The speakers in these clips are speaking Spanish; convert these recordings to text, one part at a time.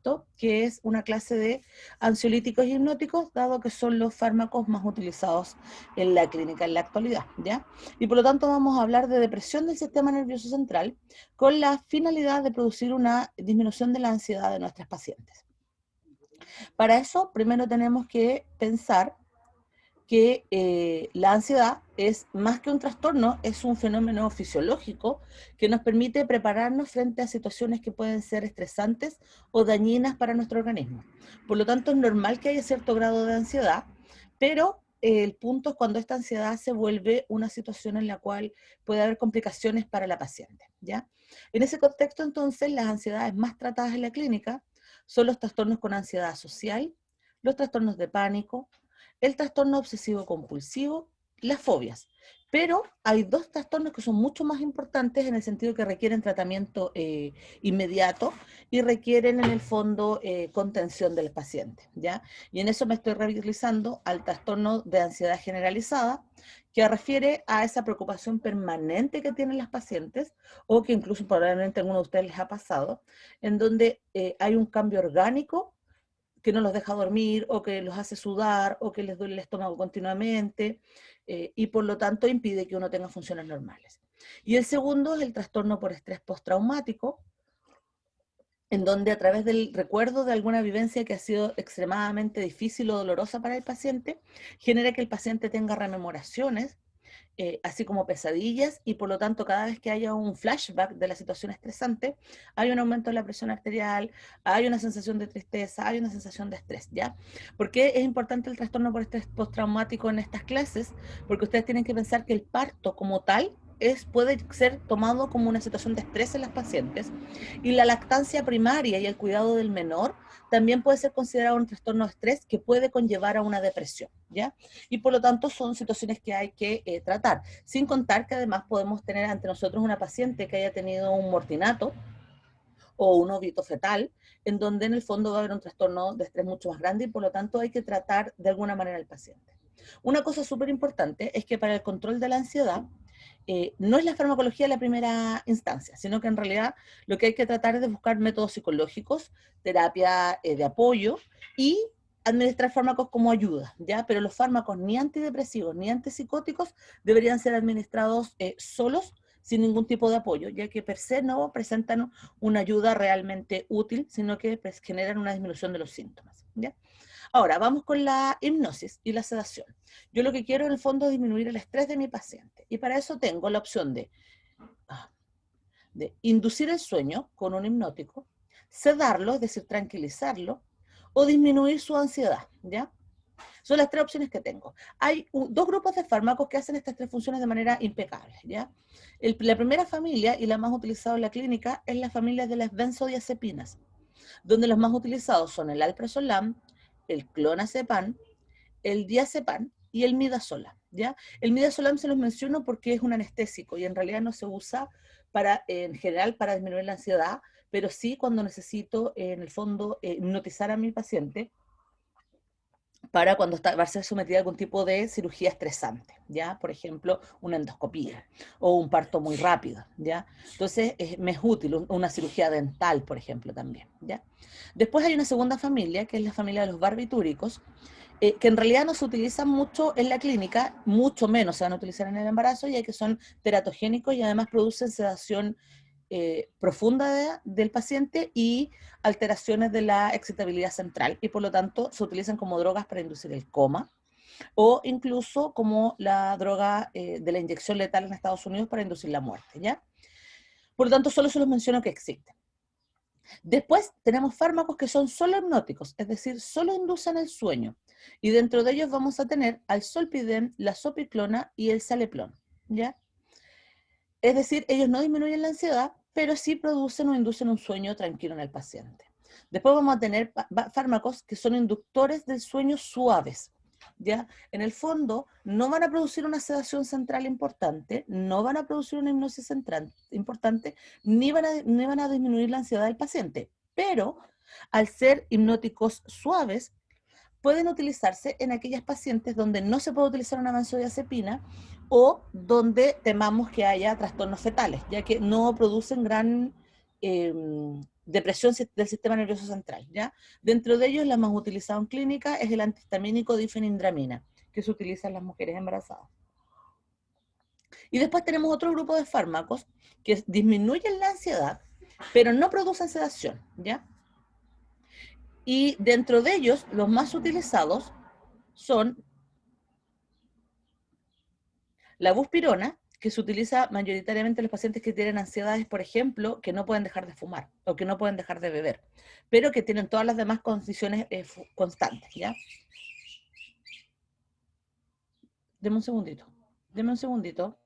supuesto que es una clase de ansiolíticos y hipnóticos, dado que son los fármacos más utilizados en la clínica en la actualidad, ¿ya? Y por lo tanto vamos a hablar de depresión del sistema nervioso central con la finalidad de producir una disminución de la ansiedad de nuestras pacientes. Para eso, primero tenemos que pensar que la ansiedad es más que un trastorno, es un fenómeno fisiológico que nos permite prepararnos frente a situaciones que pueden ser estresantes o dañinas para nuestro organismo. Por lo tanto, es normal que haya cierto grado de ansiedad, pero el punto es cuando esta ansiedad se vuelve una situación en la cual puede haber complicaciones para la paciente, ¿ya? En ese contexto, entonces, las ansiedades más tratadas en la clínica son los trastornos con ansiedad social, los trastornos de pánico, el trastorno obsesivo compulsivo, las fobias. Pero hay dos trastornos que son mucho más importantes en el sentido que requieren tratamiento inmediato y requieren en el fondo contención del paciente, ¿ya? Y en eso me estoy realizando al trastorno de ansiedad generalizada, que refiere a esa preocupación permanente que tienen las pacientes, o que incluso probablemente a alguno de ustedes les ha pasado, en donde hay un cambio orgánico que no los deja dormir, o que los hace sudar, o que les duele el estómago continuamente, y por lo tanto impide que uno tenga funciones normales. Y el segundo es el trastorno por estrés postraumático, en donde a través del recuerdo de alguna vivencia que ha sido extremadamente difícil o dolorosa para el paciente, genera que el paciente tenga rememoraciones, así como pesadillas, y por lo tanto cada vez que haya un flashback de la situación estresante, hay un aumento de la presión arterial, hay una sensación de tristeza, hay una sensación de estrés, ¿ya? ¿Por qué es importante el trastorno por estrés postraumático en estas clases? Porque ustedes tienen que pensar que el parto como tal puede ser tomado como una situación de estrés en las pacientes, y la lactancia primaria y el cuidado del menor también puede ser considerado un trastorno de estrés que puede conllevar a una depresión, ¿ya? Y por lo tanto son situaciones que hay que tratar, sin contar que además podemos tener ante nosotros una paciente que haya tenido un mortinato o un óbito fetal, en donde en el fondo va a haber un trastorno de estrés mucho más grande, y por lo tanto hay que tratar de alguna manera al paciente. Una cosa súper importante es que para el control de la ansiedad, no es la farmacología la primera instancia, sino que en realidad lo que hay que tratar es de buscar métodos psicológicos, terapia de apoyo y administrar fármacos como ayuda, ¿ya? Pero los fármacos ni antidepresivos ni antipsicóticos deberían ser administrados solos, sin ningún tipo de apoyo, ya que per se no presentan una ayuda realmente útil, sino que pues, generan una disminución de los síntomas, ¿ya? Ahora, vamos con la hipnosis y la sedación. Yo lo que quiero en el fondo es disminuir el estrés de mi paciente, y para eso tengo la opción de inducir el sueño con un hipnótico, sedarlo, es decir, tranquilizarlo, o disminuir su ansiedad, ¿ya? Son las tres opciones que tengo. Hay dos grupos de fármacos que hacen estas tres funciones de manera impecable, ¿ya? La primera familia, y la más utilizada en la clínica, es la familia de las benzodiazepinas, donde los más utilizados son el alprazolam, el clonazepam, el diazepam y el midazolam, ¿ya? El midazolam se los menciono porque es un anestésico y en realidad no se usa en general para disminuir la ansiedad, pero sí cuando necesito, en el fondo, hipnotizar a mi paciente para cuando va a ser sometida a algún tipo de cirugía estresante, ¿ya? Por ejemplo, una endoscopía o un parto muy rápido, ¿ya? Entonces, me es útil una cirugía dental, por ejemplo, también, ¿ya? Después hay una segunda familia, que es la familia de los barbitúricos, que en realidad no se utilizan mucho en la clínica, mucho menos se van a utilizar en el embarazo, ya que son teratogénicos y además producen sedación profunda del paciente y alteraciones de la excitabilidad central, y por lo tanto se utilizan como drogas para inducir el coma, o incluso como la droga de la inyección letal en Estados Unidos para inducir la muerte, ¿ya? Por lo tanto, solo se los menciono que existen. Después tenemos fármacos que son solo hipnóticos, es decir, solo inducen el sueño. Y dentro de ellos vamos a tener al zolpidem, la zopiclona y el saleplón, ¿ya? Es decir, ellos no disminuyen la ansiedad, pero sí producen o inducen un sueño tranquilo en el paciente. Después vamos a tener fármacos que son inductores del sueño suaves, ¿ya? En el fondo, no van a producir una sedación central importante, no van a producir una hipnosis central importante, ni van a disminuir la ansiedad del paciente, pero al ser hipnóticos suaves, pueden utilizarse en aquellas pacientes donde no se puede utilizar una benzodiazepina o donde temamos que haya trastornos fetales, ya que no producen gran depresión del sistema nervioso central, ¿ya? Dentro de ellos, la más utilizada en clínica es el antihistamínico difenindramina, que se utiliza en las mujeres embarazadas. Y después tenemos otro grupo de fármacos que disminuyen la ansiedad, pero no producen sedación, ¿ya? Y dentro de ellos, los más utilizados son la buspirona, que se utiliza mayoritariamente en los pacientes que tienen ansiedades, por ejemplo, que no pueden dejar de fumar o que no pueden dejar de beber, pero que tienen todas las demás condiciones constantes, ¿ya? Deme un segundito, deme un segundito.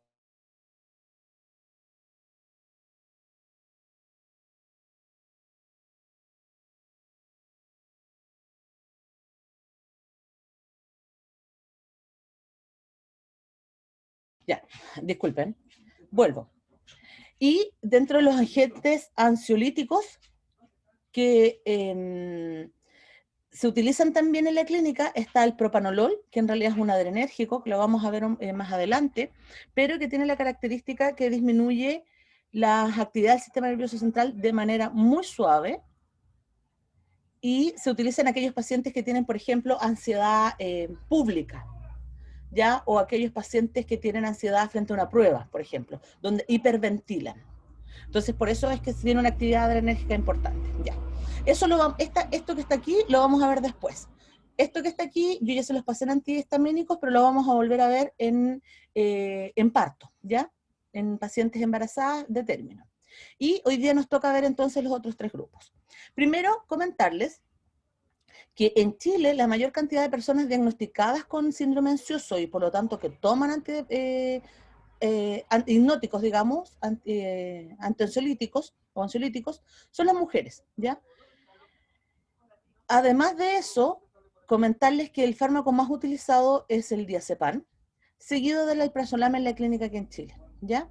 Ya, disculpen, vuelvo. Y dentro de los agentes ansiolíticos que se utilizan también en la clínica está el propanolol, que en realidad es un adrenérgico, que lo vamos a ver más adelante, pero que tiene la característica que disminuye las actividades del sistema nervioso central de manera muy suave y se utiliza en aquellos pacientes que tienen, por ejemplo, ansiedad pública, ¿ya? O aquellos pacientes que tienen ansiedad frente a una prueba, por ejemplo, donde hiperventilan. Entonces, por eso es que tiene una actividad adrenérgica importante. Ya. Eso esto que está aquí lo vamos a ver después. Esto que está aquí, yo ya se los pasé en antihistamínicos, pero lo vamos a volver a ver en parto, ¿ya? En pacientes embarazadas de término. Y hoy día nos toca ver entonces los otros tres grupos. Primero, comentarles que en Chile la mayor cantidad de personas diagnosticadas con síndrome ansioso y por lo tanto que toman hipnóticos, digamos, antiansiolíticos o ansiolíticos, son las mujeres, ¿ya? Además de eso, comentarles que el fármaco más utilizado es el diazepam, seguido del alprazolam en la clínica aquí en Chile, ¿ya?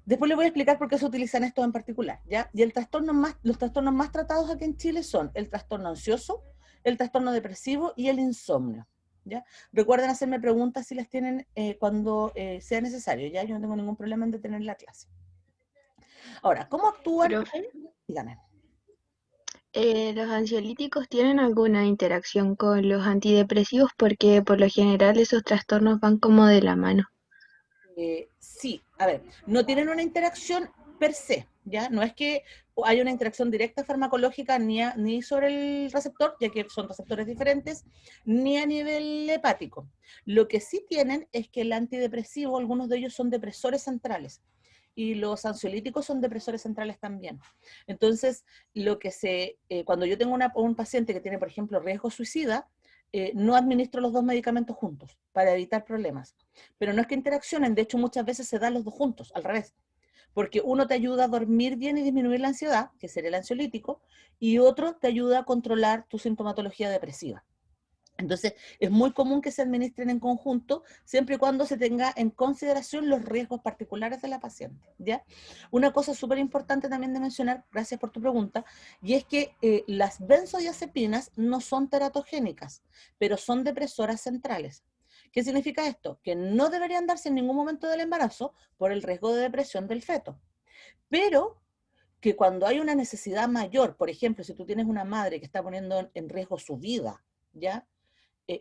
Después les voy a explicar por qué se utilizan estos en particular, ¿ya? Y los trastornos más tratados aquí en Chile son el trastorno ansioso, el trastorno depresivo y el insomnio, ¿ya? Recuerden hacerme preguntas si las tienen cuando sea necesario, ¿ya? Yo no tengo ningún problema en detener la clase. Ahora, ¿cómo actúan? Profe, Díganme. ¿los ansiolíticos tienen alguna interacción con los antidepresivos? Porque por lo general esos trastornos van como de la mano. Sí, a ver, no tienen una interacción per se, ¿ya? No es que haya una interacción directa farmacológica ni sobre el receptor, ya que son receptores diferentes, ni a nivel hepático. Lo que sí tienen es que el antidepresivo, algunos de ellos son depresores centrales, y los ansiolíticos son depresores centrales también. Entonces, cuando yo tengo un paciente que tiene, por ejemplo, riesgo suicida, no administro los dos medicamentos juntos para evitar problemas. Pero no es que interaccionen, de hecho muchas veces se dan los dos juntos, al revés. Porque uno te ayuda a dormir bien y disminuir la ansiedad, que sería el ansiolítico, y otro te ayuda a controlar tu sintomatología depresiva. Entonces, es muy común que se administren en conjunto, siempre y cuando se tenga en consideración los riesgos particulares de la paciente, ¿ya? Una cosa súper importante también de mencionar, gracias por tu pregunta, y es que las benzodiazepinas no son teratogénicas, pero son depresoras centrales. ¿Qué significa esto? Que no deberían darse en ningún momento del embarazo por el riesgo de depresión del feto, pero que cuando hay una necesidad mayor, por ejemplo, si tú tienes una madre que está poniendo en riesgo su vida, ¿ya?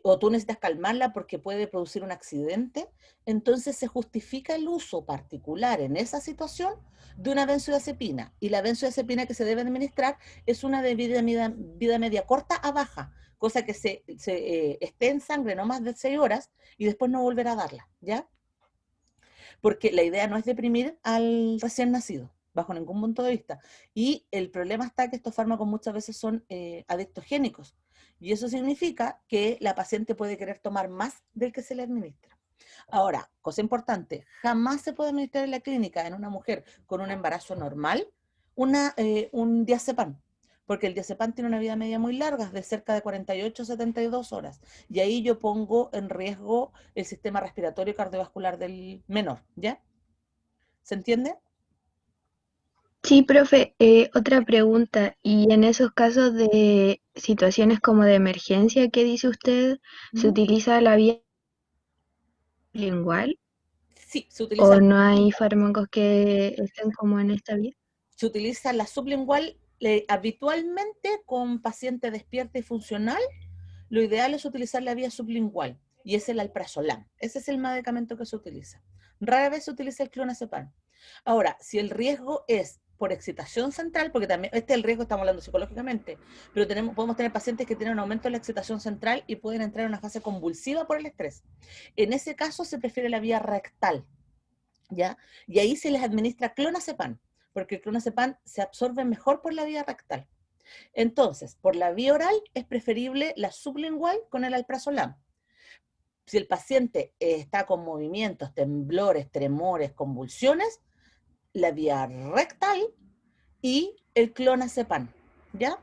O tú necesitas calmarla porque puede producir un accidente, entonces se justifica el uso particular en esa situación de una benzodiazepina. Y la benzodiazepina que se debe administrar es una de vida media corta a baja, cosa que esté en sangre no más de 6 horas y después no volver a darla, ¿ya? Porque la idea no es deprimir al recién nacido, bajo ningún punto de vista. Y el problema está que estos fármacos muchas veces son adictogénicos. Y eso significa que la paciente puede querer tomar más del que se le administra. Ahora, cosa importante, jamás se puede administrar en la clínica en una mujer con un embarazo normal un diazepam, porque el diazepam tiene una vida media muy larga, de cerca de 48 a 72 horas, y ahí yo pongo en riesgo el sistema respiratorio y cardiovascular del menor, ¿ya? ¿Se entiende? Sí, profe, otra pregunta. ¿Y en esos casos de situaciones como de emergencia que dice usted, se ¿Mm? utiliza la vía lingual Sí, o no hay fármacos que estén como en esta vía? se utiliza la sublingual Habitualmente con paciente despierta y funcional, lo ideal es utilizar la vía sublingual, y es el alprazolam. Ese es el medicamento que se utiliza. Rara vez se utiliza el clonazepam. Ahora, si el riesgo es por excitación central, porque también, este es el riesgo, estamos hablando psicológicamente, pero podemos tener pacientes que tienen un aumento de la excitación central y pueden entrar en una fase convulsiva por el estrés. En ese caso se prefiere la vía rectal, ¿ya? Y ahí se les administra clonazepam, porque el clonazepam se absorbe mejor por la vía rectal. Entonces, por la vía oral es preferible la sublingual con el alprazolam. Si el paciente está con movimientos, temblores, tremores, convulsiones, la vía rectal y el clonazepam, ¿ya?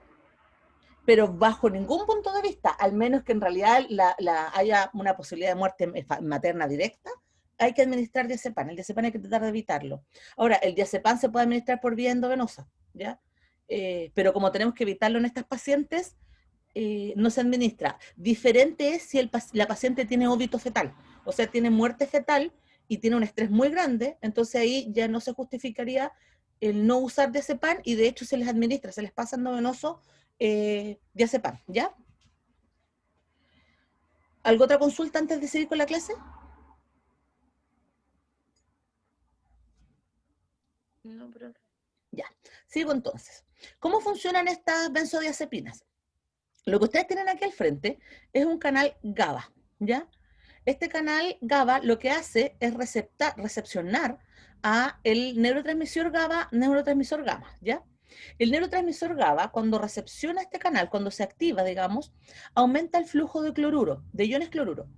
Pero bajo ningún punto de vista, al menos que en realidad haya una posibilidad de muerte materna directa, hay que administrar diazepam. El diazepam hay que tratar de evitarlo. Ahora, el diazepam se puede administrar por vía endovenosa, ¿ya? Pero como tenemos que evitarlo en estas pacientes, no se administra. Diferente es si la paciente tiene óbito fetal, o sea, tiene muerte fetal y tiene un estrés muy grande, entonces ahí ya no se justificaría el no usar diazepam y de hecho se les administra, se les pasa endovenoso diazepam, ¿ya? ¿Alguna otra consulta antes de seguir con la clase? No, profe. Ya, sigo entonces. ¿Cómo funcionan estas benzodiazepinas? Lo que ustedes tienen aquí al frente es un canal GABA, ¿ya? Este canal GABA lo que hace es recepcionar a el neurotransmisor gamma, ¿ya? El neurotransmisor GABA, cuando recepciona este canal, cuando se activa, digamos, aumenta el flujo de cloruro, de iones cloruro.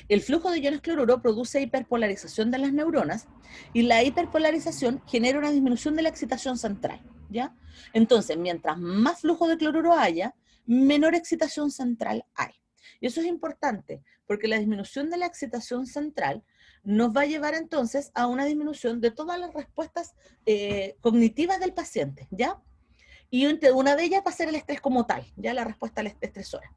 El flujo de iones cloruro produce hiperpolarización de las neuronas y la hiperpolarización genera una disminución de la excitación central, ¿ya? Entonces, mientras más flujo de cloruro haya, menor excitación central hay. Y eso es importante, porque la disminución de la excitación central nos va a llevar entonces a una disminución de todas las respuestas cognitivas del paciente, ¿ya? Y una de ellas va a ser el estrés como tal, ya la respuesta al estresora.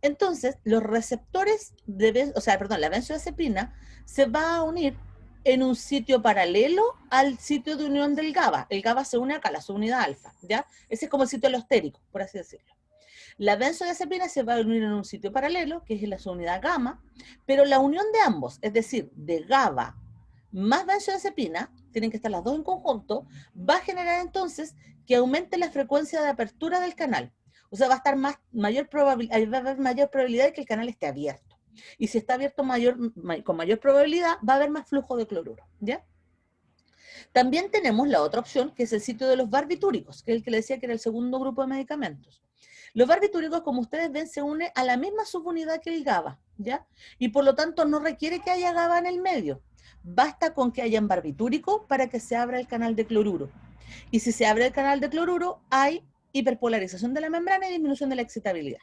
Entonces, los receptores, la benzodiazepina se va a unir en un sitio paralelo al sitio de unión del GABA. El GABA se une acá, la subunidad alfa, ¿ya? Ese es como el sitio alostérico, por así decirlo. La benzodiazepina se va a unir en un sitio paralelo, que es la subunidad gamma, pero la unión de ambos, es decir, de GABA más benzodiazepina, tienen que estar las dos en conjunto, va a generar entonces que aumente la frecuencia de apertura del canal. O sea, va a estar va a haber mayor probabilidad de que el canal esté abierto. Y si está abierto con mayor probabilidad, va a haber más flujo de cloruro, ¿ya? También tenemos la otra opción, que es el sitio de los barbitúricos, que es el que le decía que era el segundo grupo de medicamentos. Los barbitúricos, como ustedes ven, se une a la misma subunidad que el GABA, ¿ya? Y por lo tanto no requiere que haya GABA en el medio. Basta con que hayan barbitúrico para que se abra el canal de cloruro. Y si se abre el canal de cloruro, hay hiperpolarización de la membrana y disminución de la excitabilidad.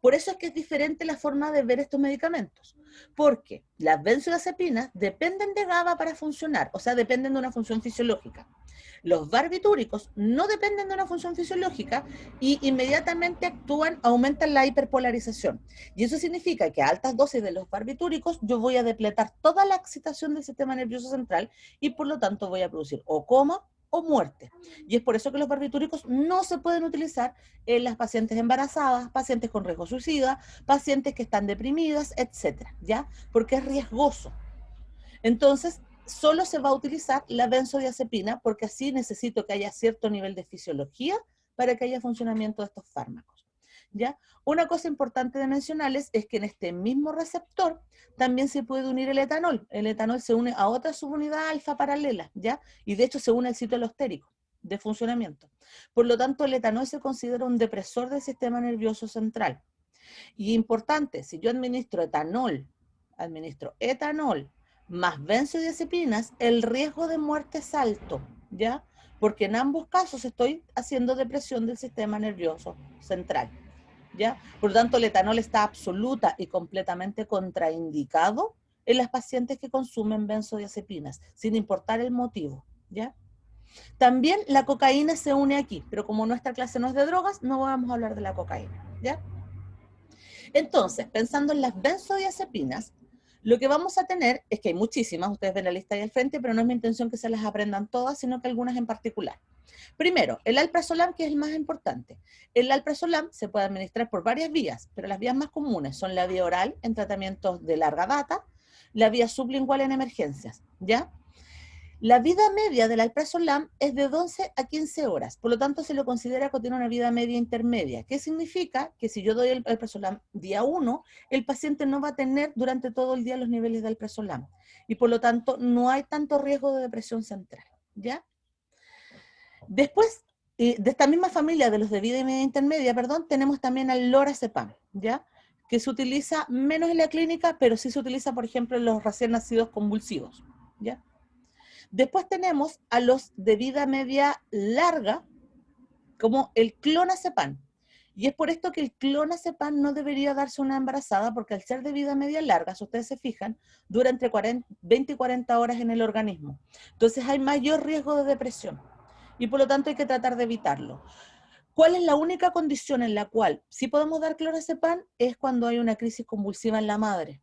Por eso es que es diferente la forma de ver estos medicamentos, porque las benzodiazepinas dependen de GABA para funcionar, o sea, dependen de una función fisiológica. Los barbitúricos no dependen de una función fisiológica y inmediatamente aumentan la hiperpolarización. Y eso significa que a altas dosis de los barbitúricos yo voy a depletar toda la excitación del sistema nervioso central y por lo tanto voy a producir o coma o muerte. Y es por eso que los barbitúricos no se pueden utilizar en las pacientes embarazadas, pacientes con riesgo suicida, pacientes que están deprimidas, etcétera, ¿ya? Porque es riesgoso. Entonces, solo se va a utilizar la benzodiazepina porque así necesito que haya cierto nivel de fisiología para que haya funcionamiento de estos fármacos, ¿ya? Una cosa importante de mencionarles es que en este mismo receptor también se puede unir el etanol. El etanol se une a otra subunidad alfa paralela, ¿ya? Y de hecho se une al sitio alostérico de funcionamiento. Por lo tanto, el etanol se considera un depresor del sistema nervioso central. Y importante, si yo administro etanol más benzodiazepinas, el riesgo de muerte es alto, ¿ya? Porque en ambos casos estoy haciendo depresión del sistema nervioso central, ¿ya? Por lo tanto, el etanol está absoluta y completamente contraindicado en las pacientes que consumen benzodiazepinas, sin importar el motivo, ¿ya? También la cocaína se une aquí, pero como nuestra clase no es de drogas, no vamos a hablar de la cocaína, ¿ya? Entonces, pensando en las benzodiazepinas, lo que vamos a tener es que hay muchísimas, ustedes ven la lista ahí al frente, pero no es mi intención que se las aprendan todas, sino que algunas en particular. Primero, el alprazolam, que es el más importante. El alprazolam se puede administrar por varias vías, pero las vías más comunes son la vía oral en tratamientos de larga data, la vía sublingual en emergencias, ¿ya? La vida media del alprazolam es de 12 a 15 horas, por lo tanto se lo considera que tiene una vida media intermedia. ¿Qué significa? Que si yo doy el alprazolam día 1, el paciente no va a tener durante todo el día los niveles de alprazolam, y por lo tanto no hay tanto riesgo de depresión central, ¿ya? Después, de esta misma familia de los de vida media intermedia, perdón, tenemos también al lorazepam, ¿ya? Que se utiliza menos en la clínica, pero sí se utiliza, por ejemplo, en los recién nacidos convulsivos, ¿ya? Después tenemos a los de vida media larga, como el clonazepam. Y es por esto que el clonazepam no debería darse a una embarazada, porque al ser de vida media larga, si ustedes se fijan, dura entre 20 y 40 horas en el organismo. Entonces hay mayor riesgo de depresión. Y por lo tanto hay que tratar de evitarlo. ¿Cuál es la única condición en la cual sí podemos dar clonazepam? Es cuando hay una crisis convulsiva en la madre,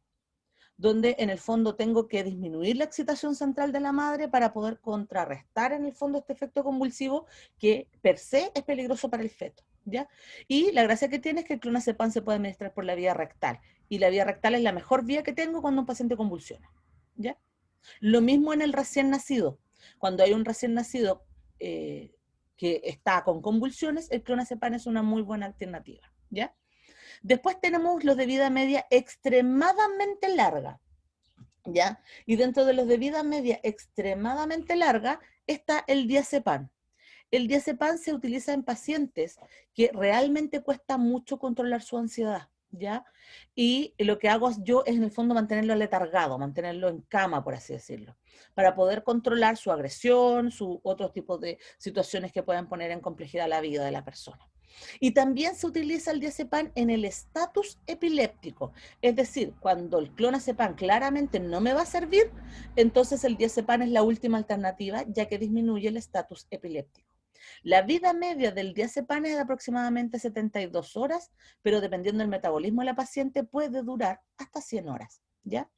donde en el fondo tengo que disminuir la excitación central de la madre para poder contrarrestar en el fondo este efecto convulsivo que per se es peligroso para el feto, ¿ya? Y la gracia que tiene es que el clonazepam se puede administrar por la vía rectal, y la vía rectal es la mejor vía que tengo cuando un paciente convulsiona, ¿ya? Lo mismo en el recién nacido. Cuando hay un recién nacido que está con convulsiones, el clonazepam es una muy buena alternativa, ¿ya? Después tenemos los de vida media extremadamente larga, ¿ya? Y dentro de los de vida media extremadamente larga está el diazepam. El diazepam se utiliza en pacientes que realmente cuesta mucho controlar su ansiedad, ¿ya? Y lo que hago yo es en el fondo mantenerlo letargado, mantenerlo en cama, por así decirlo, para poder controlar su agresión, su otros tipos de situaciones que puedan poner en complejidad la vida de la persona. Y también se utiliza el diazepam en el estatus epiléptico, es decir, cuando el clonazepam claramente no me va a servir, entonces el diazepam es la última alternativa, ya que disminuye el estatus epiléptico. La vida media del diazepam es de aproximadamente 72 horas, pero dependiendo del metabolismo de la paciente puede durar hasta 100 horas, ¿ya?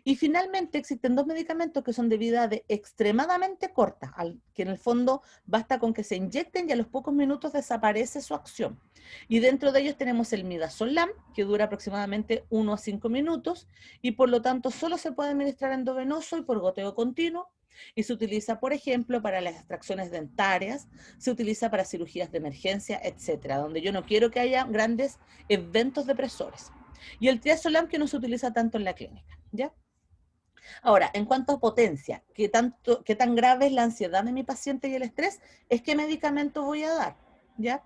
Y finalmente existen dos medicamentos que son de vida extremadamente corta, que en el fondo basta con que se inyecten y a los pocos minutos desaparece su acción. Y dentro de ellos tenemos el midazolam, que dura aproximadamente 1 a 5 minutos, y por lo tanto solo se puede administrar endovenoso y por goteo continuo, y se utiliza, por ejemplo, para las extracciones dentarias, se utiliza para cirugías de emergencia, etcétera, donde yo no quiero que haya grandes eventos depresores. Y el triazolam, que no se utiliza tanto en la clínica, ¿ya? Ahora, en cuanto a potencia, qué tan grave es la ansiedad de mi paciente y el estrés, es qué medicamento voy a dar, ¿ya?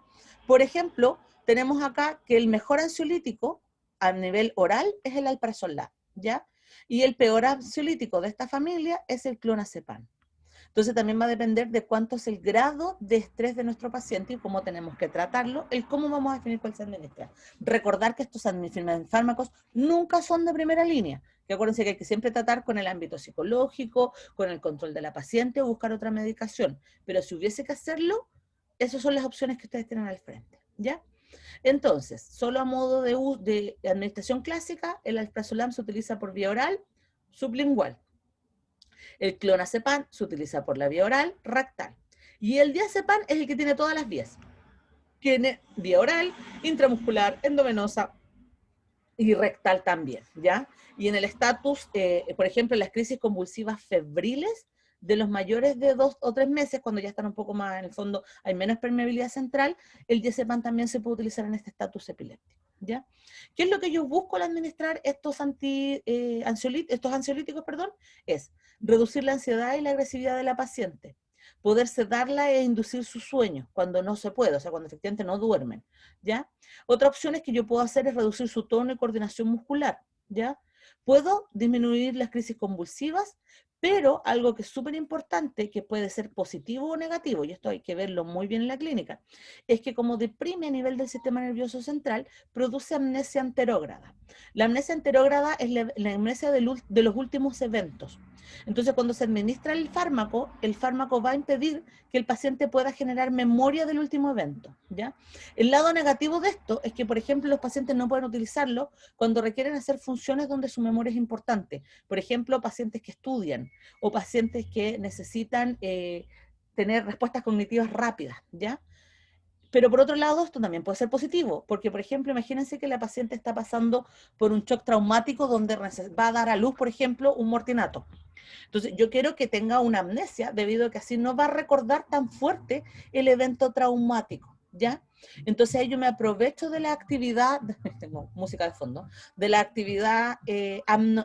Por ejemplo, tenemos acá que el mejor ansiolítico a nivel oral es el alprazolam, ¿ya? Y el peor ansiolítico de esta familia es el clonazepam. Entonces también va a depender de cuánto es el grado de estrés de nuestro paciente y cómo tenemos que tratarlo, el cómo vamos a definir cuál se administra. Recordar que estos fármacos nunca son de primera línea, que acuérdense que hay que siempre tratar con el ámbito psicológico, con el control de la paciente o buscar otra medicación, pero si hubiese que hacerlo, esas son las opciones que ustedes tienen al frente, ¿ya? Entonces, solo a modo de administración clásica, el alprazolam se utiliza por vía oral, sublingual. El clonazepam se utiliza por la vía oral, rectal. Y el diazepam es el que tiene todas las vías. Tiene vía oral, intramuscular, endovenosa y rectal también, ¿ya? Y en el estatus, por ejemplo, en las crisis convulsivas febriles de los mayores de 2 o 3 meses, cuando ya están un poco más en el fondo, hay menos permeabilidad central, el diazepam también se puede utilizar en este estatus epiléptico, ¿ya? ¿Qué es lo que yo busco al administrar estos ansiolíticos, perdón? Es reducir la ansiedad y la agresividad de la paciente, poder sedarla e inducir su sueño cuando no se puede, o sea, cuando efectivamente no duermen, ¿ya? Otra opción es que yo puedo hacer es reducir su tono y coordinación muscular, ¿ya? Puedo disminuir las crisis convulsivas, pero algo que es súper importante, que puede ser positivo o negativo, y esto hay que verlo muy bien en la clínica, es que como deprime a nivel del sistema nervioso central, produce amnesia anterógrada. La amnesia anterógrada es la amnesia de los últimos eventos. Entonces, cuando se administra el fármaco va a impedir que el paciente pueda generar memoria del último evento, ¿ya? El lado negativo de esto es que, por ejemplo, los pacientes no pueden utilizarlo cuando requieren hacer funciones donde su memoria es importante. Por ejemplo, pacientes que estudian o pacientes que necesitan tener respuestas cognitivas rápidas, ¿ya? Pero por otro lado, esto también puede ser positivo, porque por ejemplo, imagínense que la paciente está pasando por un shock traumático donde va a dar a luz, por ejemplo, un mortinato. Entonces, yo quiero que tenga una amnesia, debido a que así no va a recordar tan fuerte el evento traumático, ¿ya? Entonces, ahí yo me aprovecho de la actividad, tengo música de fondo, de la actividad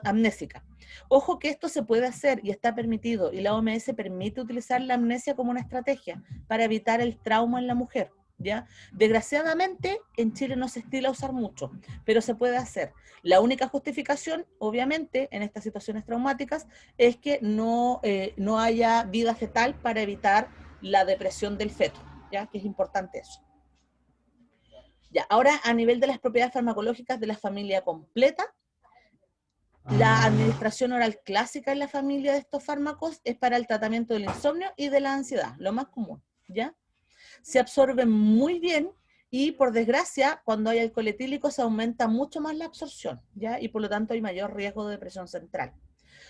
amnésica. Ojo que esto se puede hacer y está permitido, y la OMS permite utilizar la amnesia como una estrategia para evitar el trauma en la mujer, ¿ya? Desgraciadamente, en Chile no se estila usar mucho, pero se puede hacer. La única justificación, obviamente, en estas situaciones traumáticas, es que no haya vida fetal para evitar la depresión del feto, ¿ya? Que es importante eso. Ya, ahora, a nivel de las propiedades farmacológicas de la familia completa, la administración oral clásica en la familia de estos fármacos es para el tratamiento del insomnio y de la ansiedad, lo más común, ¿ya? Se absorben muy bien y, por desgracia, cuando hay alcohol etílico se aumenta mucho más la absorción, ¿ya? Y por lo tanto hay mayor riesgo de depresión central.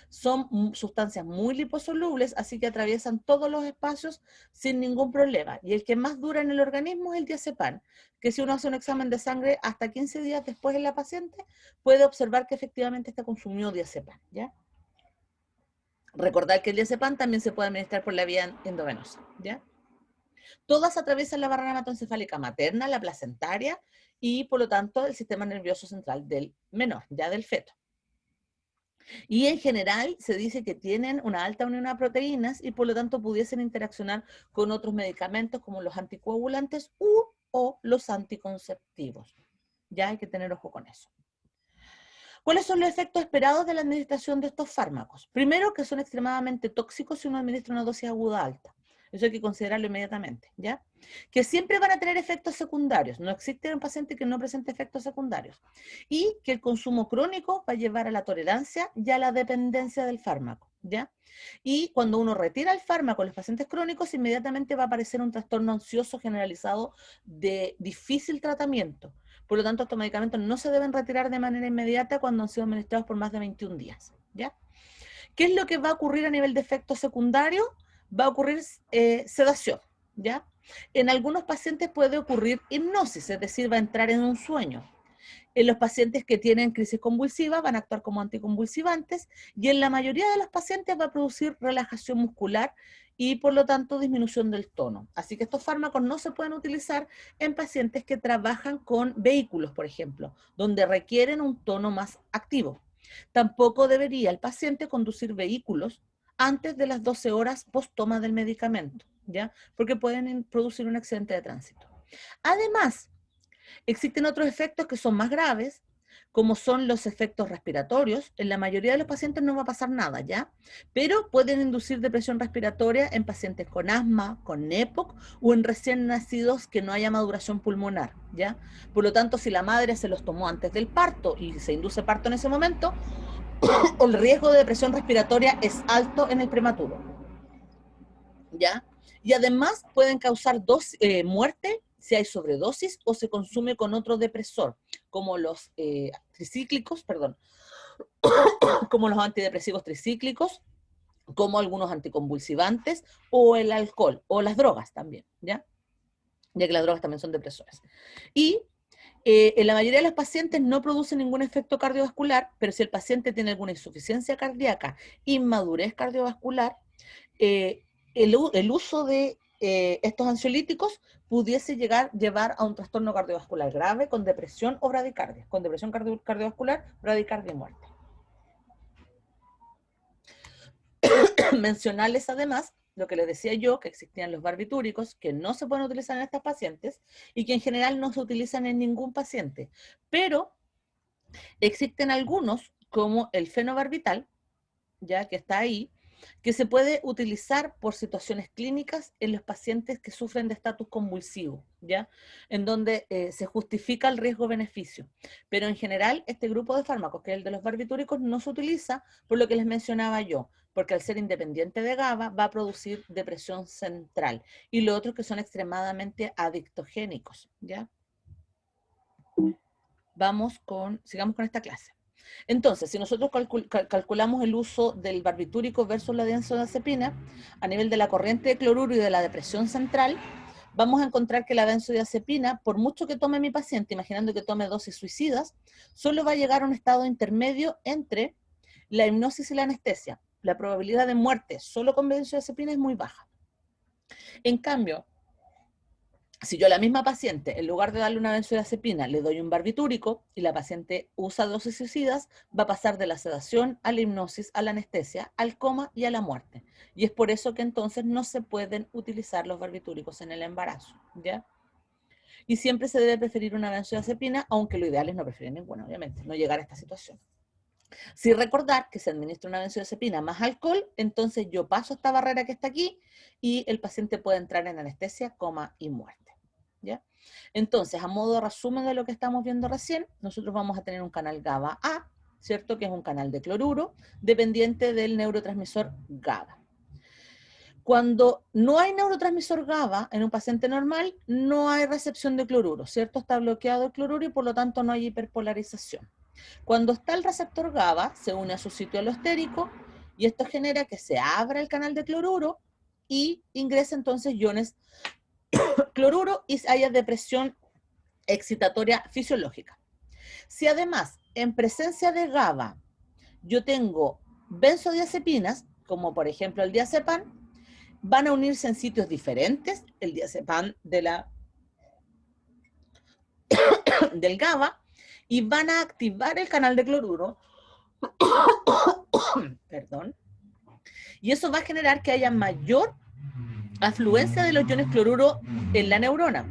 Son sustancias muy liposolubles, así que atraviesan todos los espacios sin ningún problema. Y el que más dura en el organismo es el diazepam, que si uno hace un examen de sangre hasta 15 días después en la paciente, puede observar que efectivamente está consumió diazepam, ¿ya? Recordar que el diazepam también se puede administrar por la vía endovenosa, ¿ya? Todas atraviesan la barrera hematoencefálica materna, la placentaria y por lo tanto el sistema nervioso central del menor, ya del feto. Y en general se dice que tienen una alta unión a proteínas y por lo tanto pudiesen interaccionar con otros medicamentos como los anticoagulantes o los anticonceptivos. Ya hay que tener ojo con eso. ¿Cuáles son los efectos esperados de la administración de estos fármacos? Primero, que son extremadamente tóxicos si uno administra una dosis aguda alta. Eso hay que considerarlo inmediatamente, ¿ya? Que siempre van a tener efectos secundarios. No existe un paciente que no presente efectos secundarios. Y que el consumo crónico va a llevar a la tolerancia y a la dependencia del fármaco, ¿ya? Y cuando uno retira el fármaco en los pacientes crónicos, inmediatamente va a aparecer un trastorno ansioso generalizado de difícil tratamiento. Por lo tanto, estos medicamentos no se deben retirar de manera inmediata cuando han sido administrados por más de 21 días, ¿ya? ¿Qué es lo que va a ocurrir a nivel de efecto secundario? Va a ocurrir sedación, ¿ya? En algunos pacientes puede ocurrir hipnosis, es decir, va a entrar en un sueño. En los pacientes que tienen crisis convulsiva van a actuar como anticonvulsivantes y en la mayoría de los pacientes va a producir relajación muscular y por lo tanto disminución del tono. Así que estos fármacos no se pueden utilizar en pacientes que trabajan con vehículos, por ejemplo, donde requieren un tono más activo. Tampoco debería el paciente conducir vehículos antes de las 12 horas post toma del medicamento, ¿ya? Porque pueden producir un accidente de tránsito. Además, existen otros efectos que son más graves, como son los efectos respiratorios. En la mayoría de los pacientes no va a pasar nada, ¿ya? Pero pueden inducir depresión respiratoria en pacientes con asma, con EPOC o en recién nacidos que no haya maduración pulmonar, ¿ya? Por lo tanto, si la madre se los tomó antes del parto y se induce parto en ese momento, el riesgo de depresión respiratoria es alto en el prematuro, ¿ya? Y además pueden causar muerte si hay sobredosis o se consume con otro depresor, como los tricíclicos, perdón, como los antidepresivos tricíclicos, como algunos anticonvulsivantes o el alcohol o las drogas también, ¿ya? Ya que las drogas también son depresores. Y en la mayoría de los pacientes no produce ningún efecto cardiovascular, pero si el paciente tiene alguna insuficiencia cardíaca, inmadurez cardiovascular, eh, el uso de estos ansiolíticos pudiese llevar a un trastorno cardiovascular grave con depresión o bradicardia, con depresión cardiovascular, bradicardia y muerte. Mencionarles además lo que les decía yo, que existían los barbitúricos, que no se pueden utilizar en estas pacientes y que en general no se utilizan en ningún paciente, pero existen algunos, como el fenobarbital, ya que está ahí, que se puede utilizar por situaciones clínicas en los pacientes que sufren de estatus convulsivo, ¿ya? En donde se justifica el riesgo-beneficio. Pero en general, este grupo de fármacos, que es el de los barbitúricos, no se utiliza por lo que les mencionaba yo, porque al ser independiente de GABA va a producir depresión central. Y los otros que son extremadamente adictogénicos, ¿ya? Sigamos con esta clase. Entonces, si nosotros calculamos el uso del barbitúrico versus la benzodiazepina, a nivel de la corriente de cloruro y de la depresión central, vamos a encontrar que la benzodiazepina, por mucho que tome mi paciente, imaginando que tome dosis suicidas, solo va a llegar a un estado intermedio entre la hipnosis y la anestesia. La probabilidad de muerte solo con benzodiazepina es muy baja. En cambio, si yo a la misma paciente, en lugar de darle una benzodiazepina, le doy un barbitúrico y la paciente usa dosis suicidas, va a pasar de la sedación a la hipnosis, a la anestesia, al coma y a la muerte. Y es por eso que entonces no se pueden utilizar los barbitúricos en el embarazo, ¿ya? Y siempre se debe preferir una benzodiazepina, aunque lo ideal es no preferir ninguna, obviamente, no llegar a esta situación. Si recordar que se administra una benzodiazepina más alcohol, entonces yo paso esta barrera que está aquí y el paciente puede entrar en anestesia, coma y muerte. ¿Ya? Entonces, a modo de resumen de lo que estamos viendo recién, nosotros vamos a tener un canal GABA-A, ¿cierto? Que es un canal de cloruro, dependiente del neurotransmisor GABA. Cuando no hay neurotransmisor GABA en un paciente normal, no hay recepción de cloruro, ¿cierto? Está bloqueado el cloruro y por lo tanto no hay hiperpolarización. Cuando está el receptor GABA, se une a su sitio alostérico y esto genera que se abra el canal de cloruro y ingresa entonces iones cloruro y haya depresión excitatoria fisiológica. Si además, en presencia de GABA, yo tengo benzodiazepinas, como por ejemplo el diazepam, van a unirse en sitios diferentes, el diazepam del GABA, y van a activar el canal de cloruro, perdón, y eso va a generar que haya mayor afluencia de los iones cloruro en la neurona.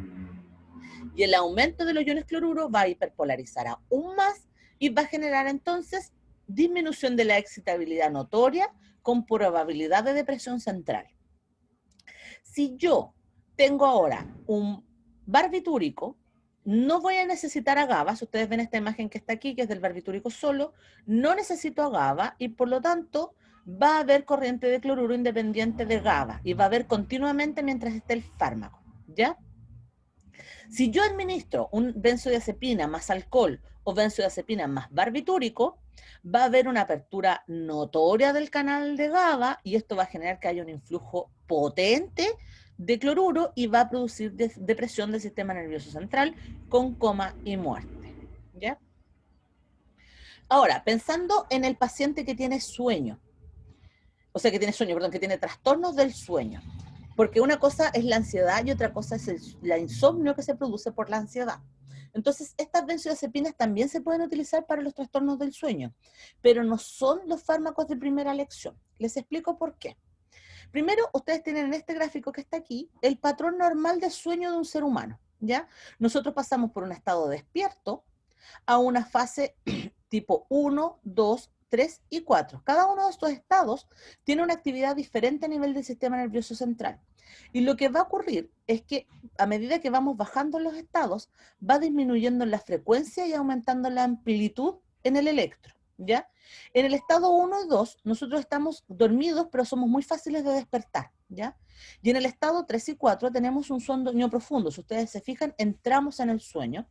Y el aumento de los iones cloruro va a hiperpolarizar aún más y va a generar entonces disminución de la excitabilidad notoria con probabilidad de depresión central. Si yo tengo ahora un barbitúrico, no voy a necesitar a GABA. Si ustedes ven esta imagen que está aquí, que es del barbitúrico solo, no necesito a GABA y por lo tanto va a haber corriente de cloruro independiente de GABA y va a haber continuamente mientras esté el fármaco, ¿ya? Si yo administro un benzodiazepina más alcohol o benzodiazepina más barbitúrico, va a haber una apertura notoria del canal de GABA y esto va a generar que haya un influjo potente de cloruro y va a producir depresión del sistema nervioso central con coma y muerte. ¿Ya? Ahora, pensando en el paciente que tiene sueño, que tiene trastornos del sueño. Porque una cosa es la ansiedad y otra cosa es la insomnio que se produce por la ansiedad. Entonces, estas benzodiazepinas también se pueden utilizar para los trastornos del sueño, pero no son los fármacos de primera elección. Les explico por qué. Primero, ustedes tienen en este gráfico que está aquí el patrón normal de sueño de un ser humano, ¿ya? Nosotros pasamos por un estado despierto a una fase tipo 1, 2, 3 y 4. Cada uno de estos estados tiene una actividad diferente a nivel del sistema nervioso central. Y lo que va a ocurrir es que a medida que vamos bajando los estados, va disminuyendo la frecuencia y aumentando la amplitud en el electro, ¿ya? En el estado 1 y 2, nosotros estamos dormidos, pero somos muy fáciles de despertar, ¿ya? Y en el estado 3 y 4 tenemos un sueño profundo. Si ustedes se fijan, entramos en el sueño.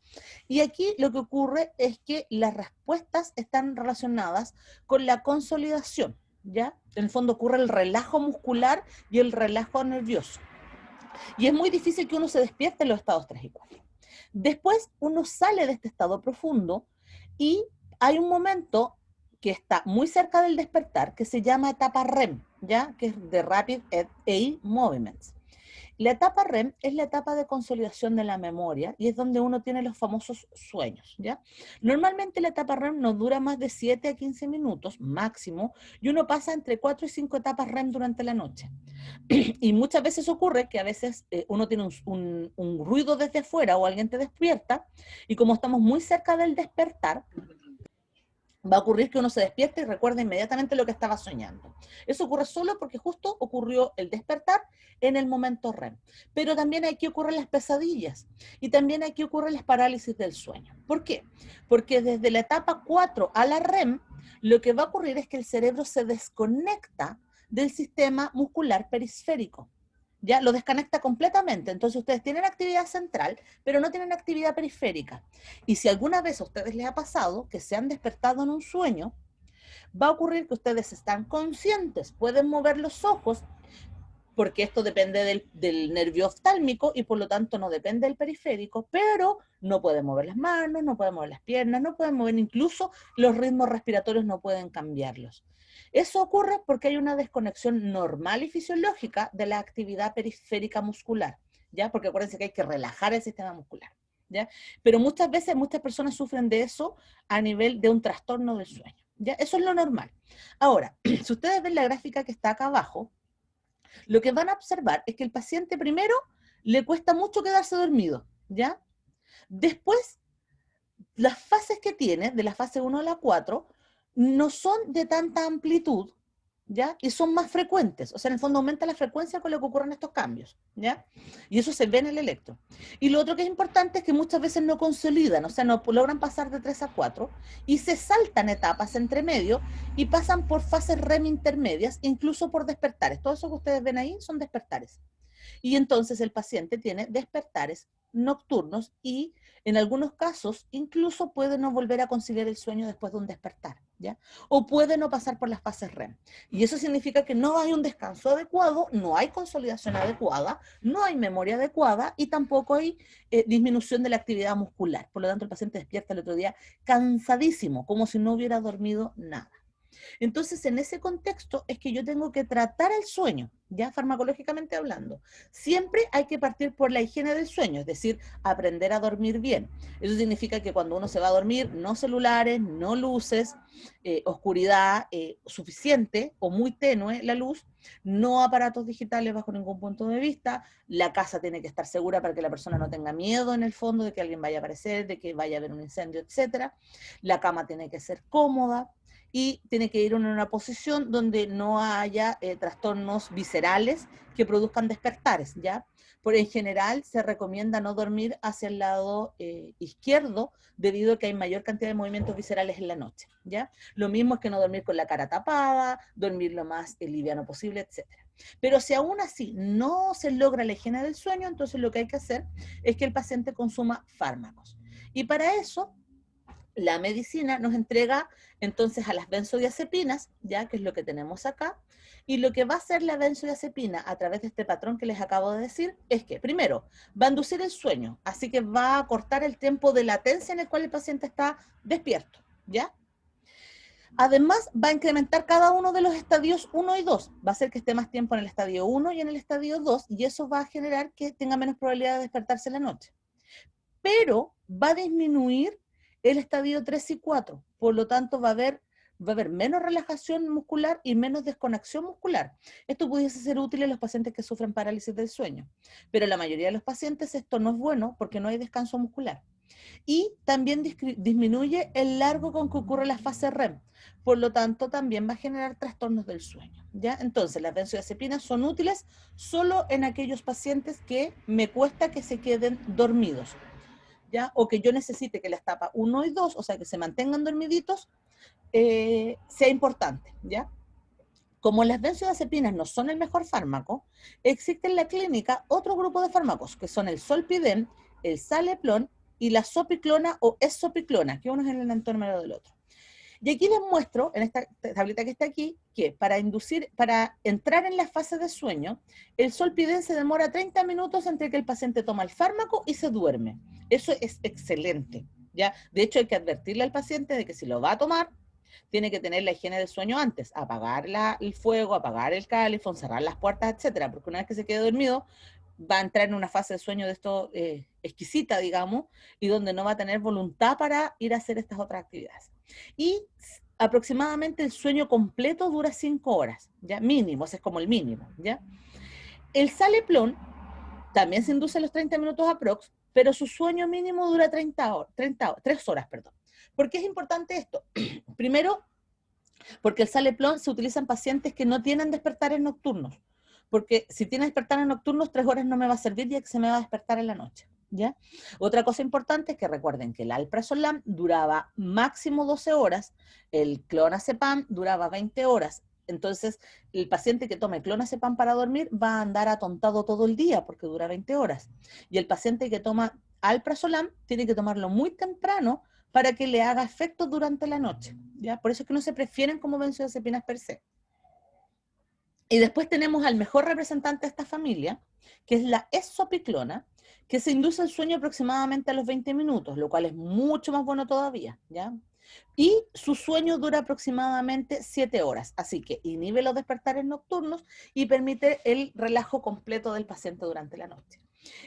Y aquí lo que ocurre es que las respuestas están relacionadas con la consolidación, ¿ya? En el fondo ocurre el relajo muscular y el relajo nervioso. Y es muy difícil que uno se despierte en los estados 3 y 4. Después uno sale de este estado profundo y hay un momento que está muy cerca del despertar que se llama etapa REM, ¿ya? Que es de Rapid Eye Movements. La etapa REM es la etapa de consolidación de la memoria y es donde uno tiene los famosos sueños, ¿ya? Normalmente la etapa REM no dura más de 7 a 15 minutos máximo y uno pasa entre 4 y 5 etapas REM durante la noche. Y muchas veces ocurre que a veces uno tiene un ruido desde afuera o alguien te despierta y como estamos muy cerca del despertar, va a ocurrir que uno se despierte y recuerda inmediatamente lo que estaba soñando. Eso ocurre solo porque justo ocurrió el despertar en el momento REM. Pero también aquí ocurren las pesadillas y también aquí ocurren las parálisis del sueño. ¿Por qué? Porque desde la etapa 4 a la REM, lo que va a ocurrir es que el cerebro se desconecta del sistema muscular perisférico. ya lo desconecta completamente. Entonces ustedes tienen actividad central, pero no tienen actividad periférica. Y si alguna vez a ustedes les ha pasado que se han despertado en un sueño, va a ocurrir que ustedes están conscientes, pueden mover los ojos, porque esto depende del nervio oftálmico y por lo tanto no depende del periférico, pero no pueden mover las manos, no pueden mover las piernas, no pueden mover incluso los ritmos respiratorios, no pueden cambiarlos. Eso ocurre porque hay una desconexión normal y fisiológica de la actividad periférica muscular, ¿ya? Porque acuérdense que hay que relajar el sistema muscular, ¿ya? Pero muchas veces muchas personas sufren de eso a nivel de un trastorno del sueño, ¿ya? Eso es lo normal. Ahora, si ustedes ven la gráfica que está acá abajo, lo que van a observar es que el paciente primero le cuesta mucho quedarse dormido, ¿ya? Después, las fases que tiene, de la fase 1 a la 4, no son de tanta amplitud, ¿ya? Y son más frecuentes, o sea, en el fondo aumenta la frecuencia con lo que ocurren estos cambios, ¿ya? Y eso se ve en el electro. Y lo otro que es importante es que muchas veces no consolidan, o sea, no logran pasar de 3 a 4 y se saltan etapas entre medio y pasan por fases REM intermedias, incluso por despertares. Todo eso que ustedes ven ahí son despertares. Y entonces el paciente tiene despertares nocturnos y en algunos casos incluso puede no volver a conciliar el sueño después de un despertar, ¿ya? O puede no pasar por las fases REM. Y eso significa que no hay un descanso adecuado, no hay consolidación adecuada, no hay memoria adecuada y tampoco hay disminución de la actividad muscular. Por lo tanto, el paciente despierta el otro día cansadísimo, como si no hubiera dormido nada. Entonces, en ese contexto es que yo tengo que tratar el sueño, ya farmacológicamente hablando. Siempre hay que partir por la higiene del sueño, es decir, aprender a dormir bien. Eso significa que cuando uno se va a dormir, no celulares, no luces, oscuridad suficiente o muy tenue la luz, no aparatos digitales bajo ningún punto de vista, la casa tiene que estar segura para que la persona no tenga miedo en el fondo de que alguien vaya a aparecer, de que vaya a haber un incendio, etcétera. La cama tiene que ser cómoda, y tiene que ir en una posición donde no haya trastornos viscerales que produzcan despertares, ¿ya? Por en general se recomienda no dormir hacia el lado izquierdo debido a que hay mayor cantidad de movimientos viscerales en la noche, ¿ya? Lo mismo es que no dormir con la cara tapada, dormir lo más liviano posible, etcétera. Pero si aún así no se logra la higiene del sueño, entonces lo que hay que hacer es que el paciente consuma fármacos. Y para eso la medicina nos entrega entonces a las benzodiazepinas, ya que es lo que tenemos acá, y lo que va a hacer la benzodiazepina a través de este patrón que les acabo de decir es que, primero, va a inducir el sueño, así que va a cortar el tiempo de latencia en el cual el paciente está despierto, ¿ya? Además, va a incrementar cada uno de los estadios 1 y 2. Va a hacer que esté más tiempo en el estadio 1 y en el estadio 2, y eso va a generar que tenga menos probabilidad de despertarse en la noche. Pero va a disminuir el estadio 3 y 4. Por lo tanto, va a haber menos relajación muscular y menos desconexión muscular. Esto pudiese ser útil en los pacientes que sufren parálisis del sueño, pero en la mayoría de los pacientes esto no es bueno porque no hay descanso muscular. Y también disminuye el largo con que ocurre la fase REM. Por lo tanto, también va a generar trastornos del sueño, ¿ya? Entonces, las benzodiazepinas son útiles solo en aquellos pacientes que me cuesta que se queden dormidos, ¿ya? O que yo necesite que la etapa 1 y 2, o sea, que se mantengan dormiditos, sea importante, ¿ya? Como las benzodiazepinas no son el mejor fármaco, existe en la clínica otro grupo de fármacos, que son el solpidem, el saleplon y la sopiclona o esopiclona, que uno es el enantiómero del otro. Y aquí les muestro, en esta tablita que está aquí, que para entrar en la fase de sueño, el solpidem se demora 30 minutos entre que el paciente toma el fármaco y se duerme. Eso es excelente, ¿ya? De hecho, hay que advertirle al paciente de que si lo va a tomar, tiene que tener la higiene del sueño antes, apagar el fuego, apagar el califón, cerrar las puertas, etcétera, porque una vez que se quede dormido, va a entrar en una fase de sueño de esto exquisita, digamos, y donde no va a tener voluntad para ir a hacer estas otras actividades. Y aproximadamente el sueño completo dura 5 horas, ¿ya? Mínimo, ese es como el mínimo, ¿ya? El saleplón también se induce a los 30 minutos aprox, pero su sueño mínimo dura 3 horas, perdón. ¿Por qué es importante esto? Primero, porque el saleplón se utiliza en pacientes que no tienen despertares nocturnos, porque si tiene despertares nocturnos, 3 horas no me va a servir ya que se me va a despertar en la noche, ¿ya? Otra cosa importante es que recuerden que el alprazolam duraba máximo 12 horas, el clonazepam duraba 20 horas, Entonces, el paciente que tome clonazepam para dormir va a andar atontado todo el día porque dura 20 horas. Y el paciente que toma alprazolam tiene que tomarlo muy temprano para que le haga efecto durante la noche, ¿ya? Por eso es que no se prefieren como benzodiazepinas per se. Y después tenemos al mejor representante de esta familia, que es la esopiclona, que se induce el sueño aproximadamente a los 20 minutos, lo cual es mucho más bueno todavía, ¿ya? Y su sueño dura aproximadamente 7 horas, así que inhibe los despertares nocturnos y permite el relajo completo del paciente durante la noche.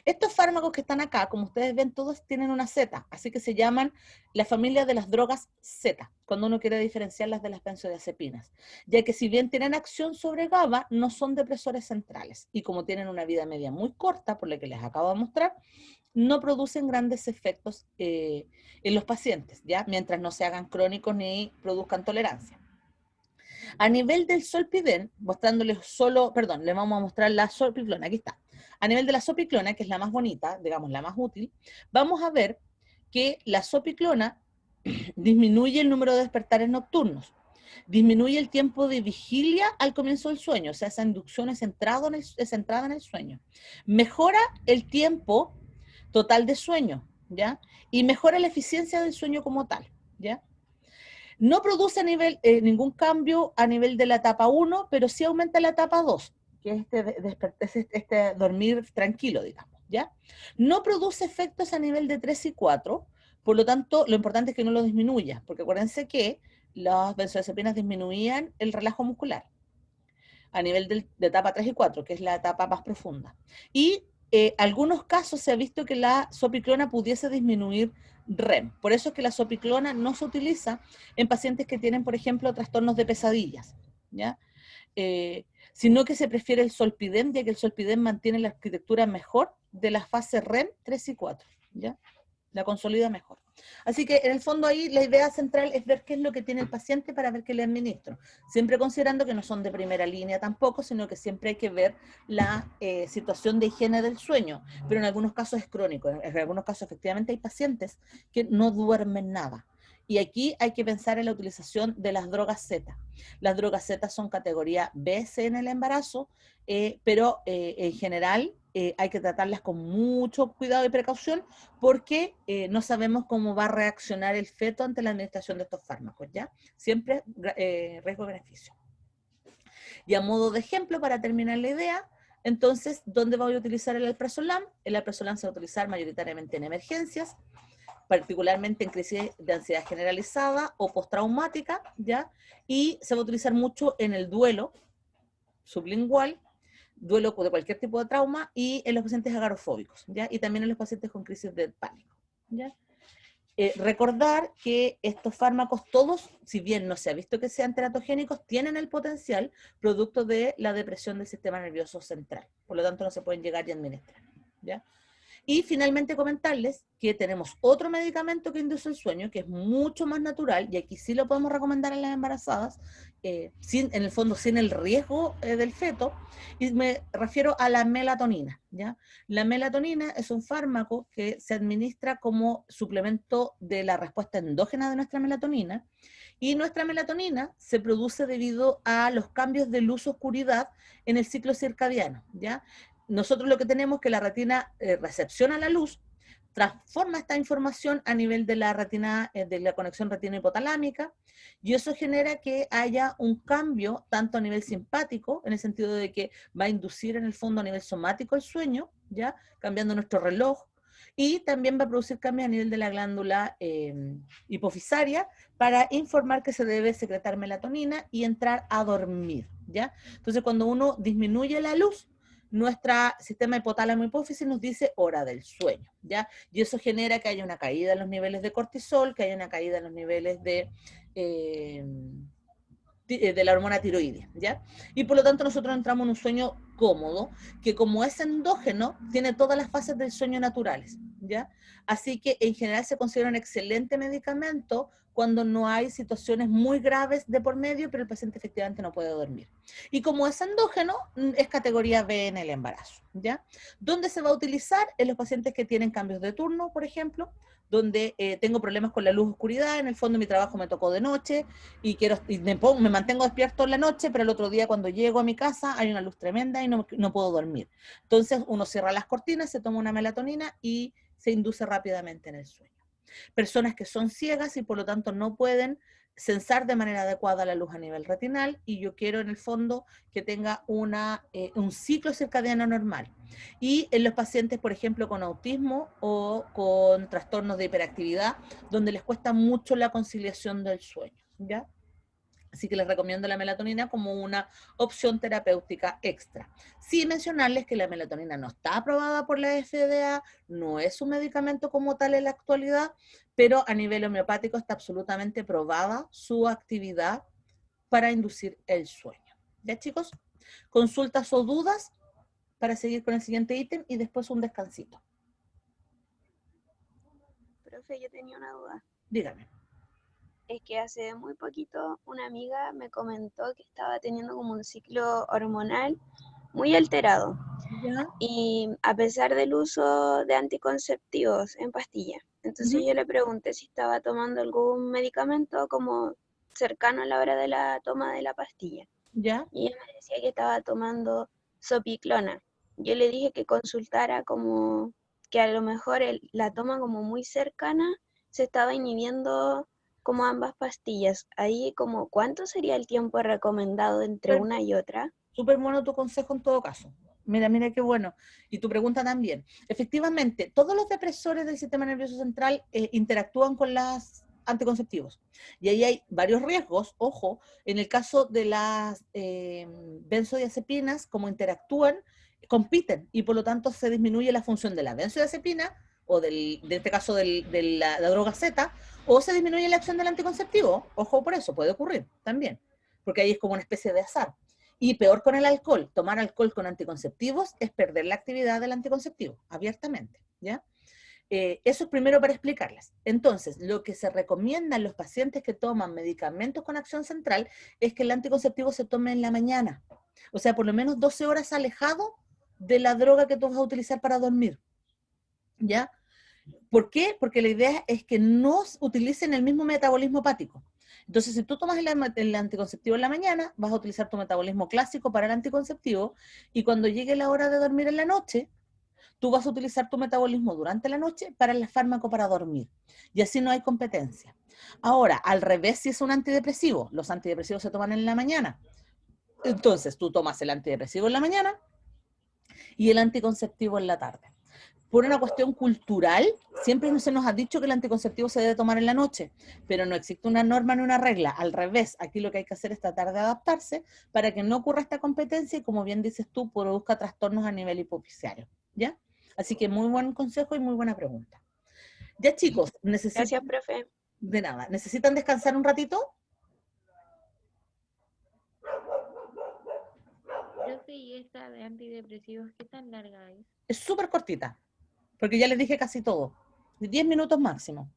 Estos fármacos que están acá, como ustedes ven, todos tienen una Z, así que se llaman la familia de las drogas Z, cuando uno quiere diferenciarlas de las benzodiazepinas, ya que si bien tienen acción sobre GABA, no son depresores centrales, y como tienen una vida media muy corta, por lo que les acabo de mostrar, no producen grandes efectos en los pacientes, ¿ya? Mientras no se hagan crónicos ni produzcan tolerancia. A nivel del solpidem, mostrándoles solo, perdón, les vamos a mostrar la solpiclona, aquí está. A nivel de la sopiclona, que es la más bonita, digamos la más útil, vamos a ver que la sopiclona disminuye el número de despertares nocturnos, disminuye el tiempo de vigilia al comienzo del sueño, o sea, esa inducción es centrada en el sueño, mejora el tiempo total de sueño, ¿ya? Y mejora la eficiencia del sueño como tal, ¿ya? No produce ningún cambio a nivel de la etapa 1, pero sí aumenta la etapa 2, que es este dormir tranquilo, digamos, ¿ya? No produce efectos a nivel de 3 y 4, por lo tanto, lo importante es que no lo disminuya, porque acuérdense que las benzodiazepinas disminuían el relajo muscular a nivel de etapa 3 y 4, que es la etapa más profunda. Y algunos casos se ha visto que la sopiclona pudiese disminuir REM. Por eso es que la sopiclona no se utiliza en pacientes que tienen, por ejemplo, trastornos de pesadillas, ¿ya? Sino que se prefiere el solpidem, ya que el solpidem mantiene la arquitectura mejor de las fases REM 3 y 4, ¿ya? La consolida mejor. Así que en el fondo ahí la idea central es ver qué es lo que tiene el paciente para ver qué le administro. Siempre considerando que no son de primera línea tampoco, sino que siempre hay que ver la situación de higiene del sueño. Pero en algunos casos es crónico, en algunos casos efectivamente hay pacientes que no duermen nada. Y aquí hay que pensar en la utilización de las drogas Z. Las drogas Z son categoría B/C en el embarazo, pero en general hay que tratarlas con mucho cuidado y precaución porque no sabemos cómo va a reaccionar el feto ante la administración de estos fármacos, ¿ya? Siempre riesgo-beneficio. Y a modo de ejemplo, para terminar la idea, entonces, ¿dónde voy a utilizar el alprazolam? El alprazolam se va a utilizar mayoritariamente en emergencias, particularmente en crisis de ansiedad generalizada o postraumática, ¿ya? Y se va a utilizar mucho en el duelo sublingual, duelo de cualquier tipo de trauma, y en los pacientes agorafóbicos, ¿ya? Y también en los pacientes con crisis de pánico, ¿ya? Recordar que estos fármacos todos, si bien no se ha visto que sean teratogénicos, tienen el potencial producto de la depresión del sistema nervioso central. Por lo tanto, no se pueden llegar y administrar, ¿ya? Y finalmente comentarles que tenemos otro medicamento que induce el sueño, que es mucho más natural, y aquí sí lo podemos recomendar a las embarazadas, en el fondo sin el riesgo del feto, y me refiero a la melatonina, ¿ya? La melatonina es un fármaco que se administra como suplemento de la respuesta endógena de nuestra melatonina, y nuestra melatonina se produce debido a los cambios de luz-oscuridad en el ciclo circadiano, ¿ya? Nosotros lo que tenemos es que la retina recepciona la luz, transforma esta información a nivel de la retina, de la conexión retina-hipotalámica, y eso genera que haya un cambio tanto a nivel simpático, en el sentido de que va a inducir en el fondo a nivel somático el sueño, ¿ya? Cambiando nuestro reloj, y también va a producir cambios a nivel de la glándula hipofisaria para informar que se debe secretar melatonina y entrar a dormir, ¿ya? Entonces, cuando uno disminuye la luz, nuestro sistema hipotálamo hipófisis nos dice hora del sueño, ¿ya? Y eso genera que haya una caída en los niveles de cortisol, que haya una caída en los niveles de la hormona tiroides, ¿ya? Y por lo tanto nosotros entramos en un sueño cómodo, que como es endógeno, tiene todas las fases del sueño naturales, ¿ya? Así que en general se considera un excelente medicamento cuando no hay situaciones muy graves de por medio, pero el paciente efectivamente no puede dormir. Y como es endógeno, es categoría B en el embarazo, ¿ya? ¿Dónde se va a utilizar? En los pacientes que tienen cambios de turno, por ejemplo, donde tengo problemas con la luz oscuridad, en el fondo mi trabajo me tocó de noche y me mantengo despierto en la noche, pero el otro día cuando llego a mi casa hay una luz tremenda y no puedo dormir. Entonces uno cierra las cortinas, se toma una melatonina y se induce rápidamente en el sueño. Personas que son ciegas y por lo tanto no pueden sensar de manera adecuada la luz a nivel retinal, y yo quiero en el fondo que tenga un ciclo circadiano normal. Y en los pacientes, por ejemplo, con autismo o con trastornos de hiperactividad, donde les cuesta mucho la conciliación del sueño, ¿ya? Así que les recomiendo la melatonina como una opción terapéutica extra. Sí mencionarles que la melatonina no está aprobada por la FDA, no es un medicamento como tal en la actualidad, pero a nivel homeopático está absolutamente probada su actividad para inducir el sueño. ¿Ya, chicos? Consultas o dudas para seguir con el siguiente ítem y después un descansito. Profe, yo tenía una duda. Dígame. Es que hace muy poquito una amiga me comentó que estaba teniendo como un ciclo hormonal muy alterado ¿Ya? y a pesar del uso de anticonceptivos en pastilla. Entonces yo le pregunté si estaba tomando algún medicamento como cercano a la hora de la toma de la pastilla. ¿Ya? Y ella me decía que estaba tomando sopiclona. Yo le dije que consultara como que a lo mejor la toma como muy cercana se estaba inhibiendo como ambas pastillas. Ahí como ¿cuánto sería el tiempo recomendado entre una y otra? Súper bueno tu consejo en todo caso. Mira qué bueno. Y tu pregunta también. Efectivamente, todos los depresores del sistema nervioso central interactúan con los anticonceptivos. Y ahí hay varios riesgos. Ojo, en el caso de las benzodiazepinas, como interactúan, compiten y por lo tanto se disminuye la función de la benzodiazepina o de este caso de la droga Z, o se disminuye la acción del anticonceptivo. Ojo por eso, puede ocurrir también, porque ahí es como una especie de azar. Y peor con el alcohol, tomar alcohol con anticonceptivos es perder la actividad del anticonceptivo, abiertamente, ¿ya? Eso es primero para explicarlas. Entonces, lo que se recomienda en los pacientes que toman medicamentos con acción central es que el anticonceptivo se tome en la mañana. O sea, por lo menos 12 horas alejado de la droga que tú vas a utilizar para dormir, ¿ya? ¿Por qué? Porque la idea es que no utilicen el mismo metabolismo hepático. Entonces, si tú tomas el anticonceptivo en la mañana, vas a utilizar tu metabolismo clásico para el anticonceptivo, y cuando llegue la hora de dormir en la noche, tú vas a utilizar tu metabolismo durante la noche para el fármaco para dormir. Y así no hay competencia. Ahora, al revés, si es un antidepresivo, los antidepresivos se toman en la mañana. Entonces, tú tomas el antidepresivo en la mañana y el anticonceptivo en la tarde. Por una cuestión cultural, siempre se nos ha dicho que el anticonceptivo se debe tomar en la noche, pero no existe una norma ni una regla. Al revés, aquí lo que hay que hacer es tratar de adaptarse para que no ocurra esta competencia y, como bien dices tú, produzca trastornos a nivel hipofisiario, ¿ya? Así que muy buen consejo y muy buena pregunta. Ya, chicos, Gracias, profe. de nada, ¿necesitan descansar un ratito? Profe, ¿y esta de antidepresivos qué tan larga es? Es súper cortita, porque ya les dije casi todo. 10 minutos máximo.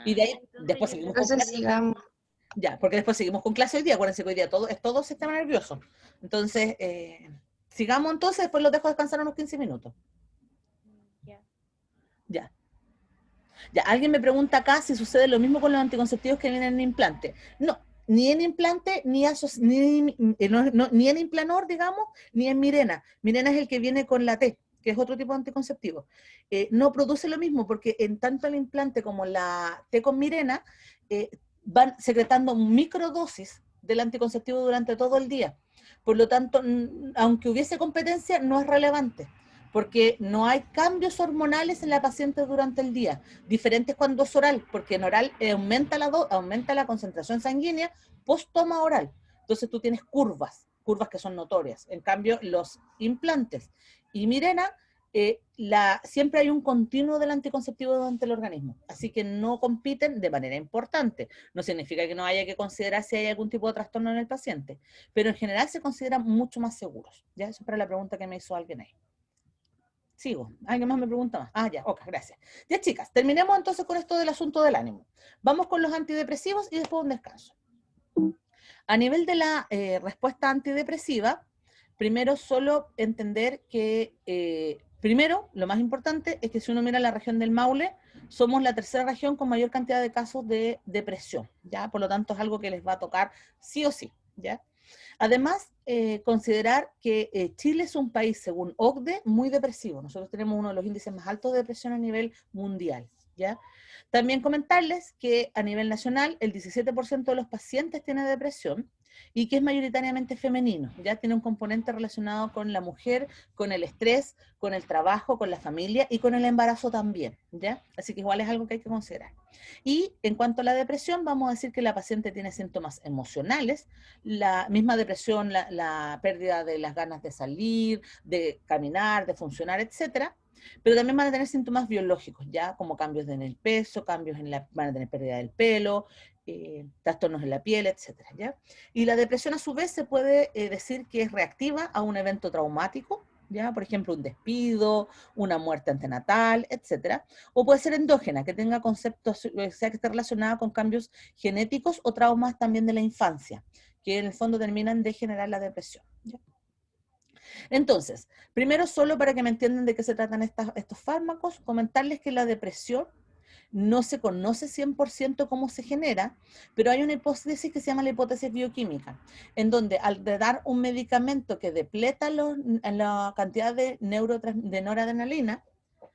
Y de Ah, ahí, entonces después yo seguimos creo con que clase. sí. Sigamos. Ya, porque después seguimos con clase hoy día. Acuérdense que hoy día es todo sistema nervioso. Entonces, sigamos entonces, después los dejo descansar unos 15 minutos. Ya. Ya. Ya, alguien me pregunta acá si sucede lo mismo con los anticonceptivos que vienen en implante. No, ni en implante, ni en Implanor, digamos, ni en Mirena. Mirena es el que viene con la T, que es otro tipo de anticonceptivo. No produce lo mismo porque en tanto el implante como la T con Mirena van secretando microdosis del anticonceptivo durante todo el día. Por lo tanto, aunque hubiese competencia, no es relevante, porque no hay cambios hormonales en la paciente durante el día, diferentes cuando es oral, porque en oral aumenta la concentración sanguínea post toma oral. Entonces tú tienes curvas que son notorias. En cambio, los implantes y Mirena, siempre hay un continuo del anticonceptivo durante el organismo, así que no compiten de manera importante. No significa que no haya que considerar si hay algún tipo de trastorno en el paciente, pero en general se consideran mucho más seguros. Ya, eso es para la pregunta que me hizo alguien ahí. Sigo. ¿Alguien más me pregunta más? Ah, ya, ok, gracias. Ya, chicas, terminemos entonces con esto del asunto del ánimo. Vamos con los antidepresivos y después un descanso. A nivel de la respuesta antidepresiva, primero solo entender que Primero, lo más importante es que si uno mira la región del Maule, somos la tercera región con mayor cantidad de casos de depresión, ¿ya? Por lo tanto, es algo que les va a tocar sí o sí, ¿ya? Además, considerar que Chile es un país, según OCDE, muy depresivo. Nosotros tenemos uno de los índices más altos de depresión a nivel mundial, ¿ya? También comentarles que a nivel nacional el 17% de los pacientes tiene depresión y que es mayoritariamente femenino, ya tiene un componente relacionado con la mujer, con el estrés, con el trabajo, con la familia y con el embarazo también, ¿ya? Así que igual es algo que hay que considerar. Y en cuanto a la depresión, vamos a decir que la paciente tiene síntomas emocionales, la misma depresión, la pérdida de las ganas de salir, de caminar, de funcionar, etcétera, pero también van a tener síntomas biológicos, ya como cambios en el peso, cambios en la, van a tener pérdida del pelo, trastornos en la piel, etcétera, ¿ya? Y la depresión a su vez se puede decir que es reactiva a un evento traumático, ¿ya? Por ejemplo, un despido, una muerte antenatal, etcétera, o puede ser endógena, que tenga conceptos, sea que esté relacionada con cambios genéticos o traumas también de la infancia, que en el fondo terminan de generar la depresión, ¿ya? Entonces, primero solo para que me entiendan de qué se tratan estos fármacos, comentarles que la depresión no se conoce 100% cómo se genera, pero hay una hipótesis que se llama la hipótesis bioquímica, en donde al dar un medicamento que depleta la cantidad de noradrenalina,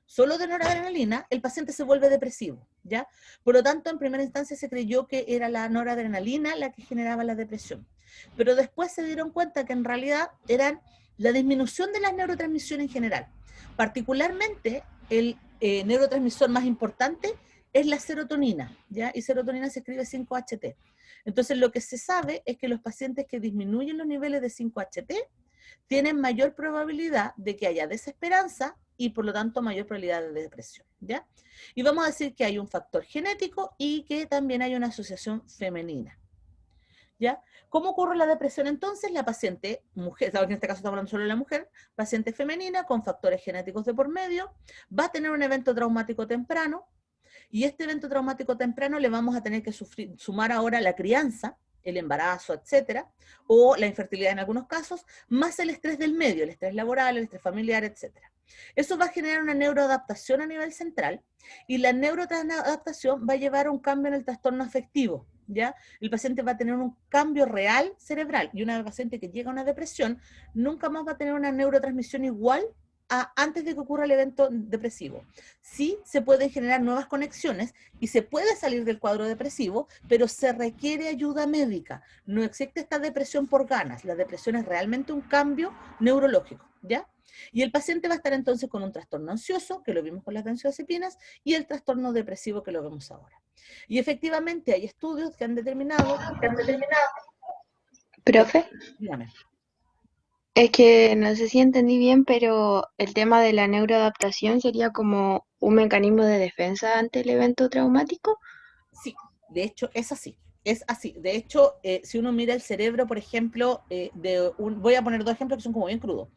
solo de noradrenalina, el paciente se vuelve depresivo, ¿ya? Por lo tanto, en primera instancia se creyó que era la noradrenalina la que generaba la depresión, pero después se dieron cuenta que en realidad eran la disminución de las neurotransmisiones en general. Particularmente, el neurotransmisor más importante es la serotonina, ¿ya? Y serotonina se escribe 5-HT. Entonces, lo que se sabe es que los pacientes que disminuyen los niveles de 5-HT tienen mayor probabilidad de que haya desesperanza y por lo tanto mayor probabilidad de depresión, ¿ya? Y vamos a decir que hay un factor genético y que también hay una asociación femenina, ¿ya? ¿Cómo ocurre la depresión entonces? La paciente, mujer, en este caso estamos hablando solo de la mujer, paciente femenina con factores genéticos de por medio, va a tener un evento traumático temprano, y este evento traumático temprano le vamos a tener que sumar ahora la crianza, el embarazo, etcétera, o la infertilidad en algunos casos, más el estrés del medio, el estrés laboral, el estrés familiar, etcétera. Eso va a generar una neuroadaptación a nivel central, y la neuroadaptación va a llevar a un cambio en el trastorno afectivo, ¿ya? El paciente va a tener un cambio real cerebral, y una paciente que llega a una depresión nunca más va a tener una neurotransmisión igual antes de que ocurra el evento depresivo. Sí se pueden generar nuevas conexiones y se puede salir del cuadro depresivo, pero se requiere ayuda médica. No existe esta depresión por ganas. La depresión es realmente un cambio neurológico, ¿ya? Y el paciente va a estar entonces con un trastorno ansioso, que lo vimos con las benzodiazepinas, y el trastorno depresivo, que lo vemos ahora. Y efectivamente hay estudios que han determinado... Profe, Dígame. es que no sé si entendí bien, pero el tema de la neuroadaptación sería como un mecanismo de defensa ante el evento traumático. Sí, de hecho es así. Es así. De hecho, si uno mira el cerebro, por ejemplo, voy a poner dos ejemplos que son como bien crudos,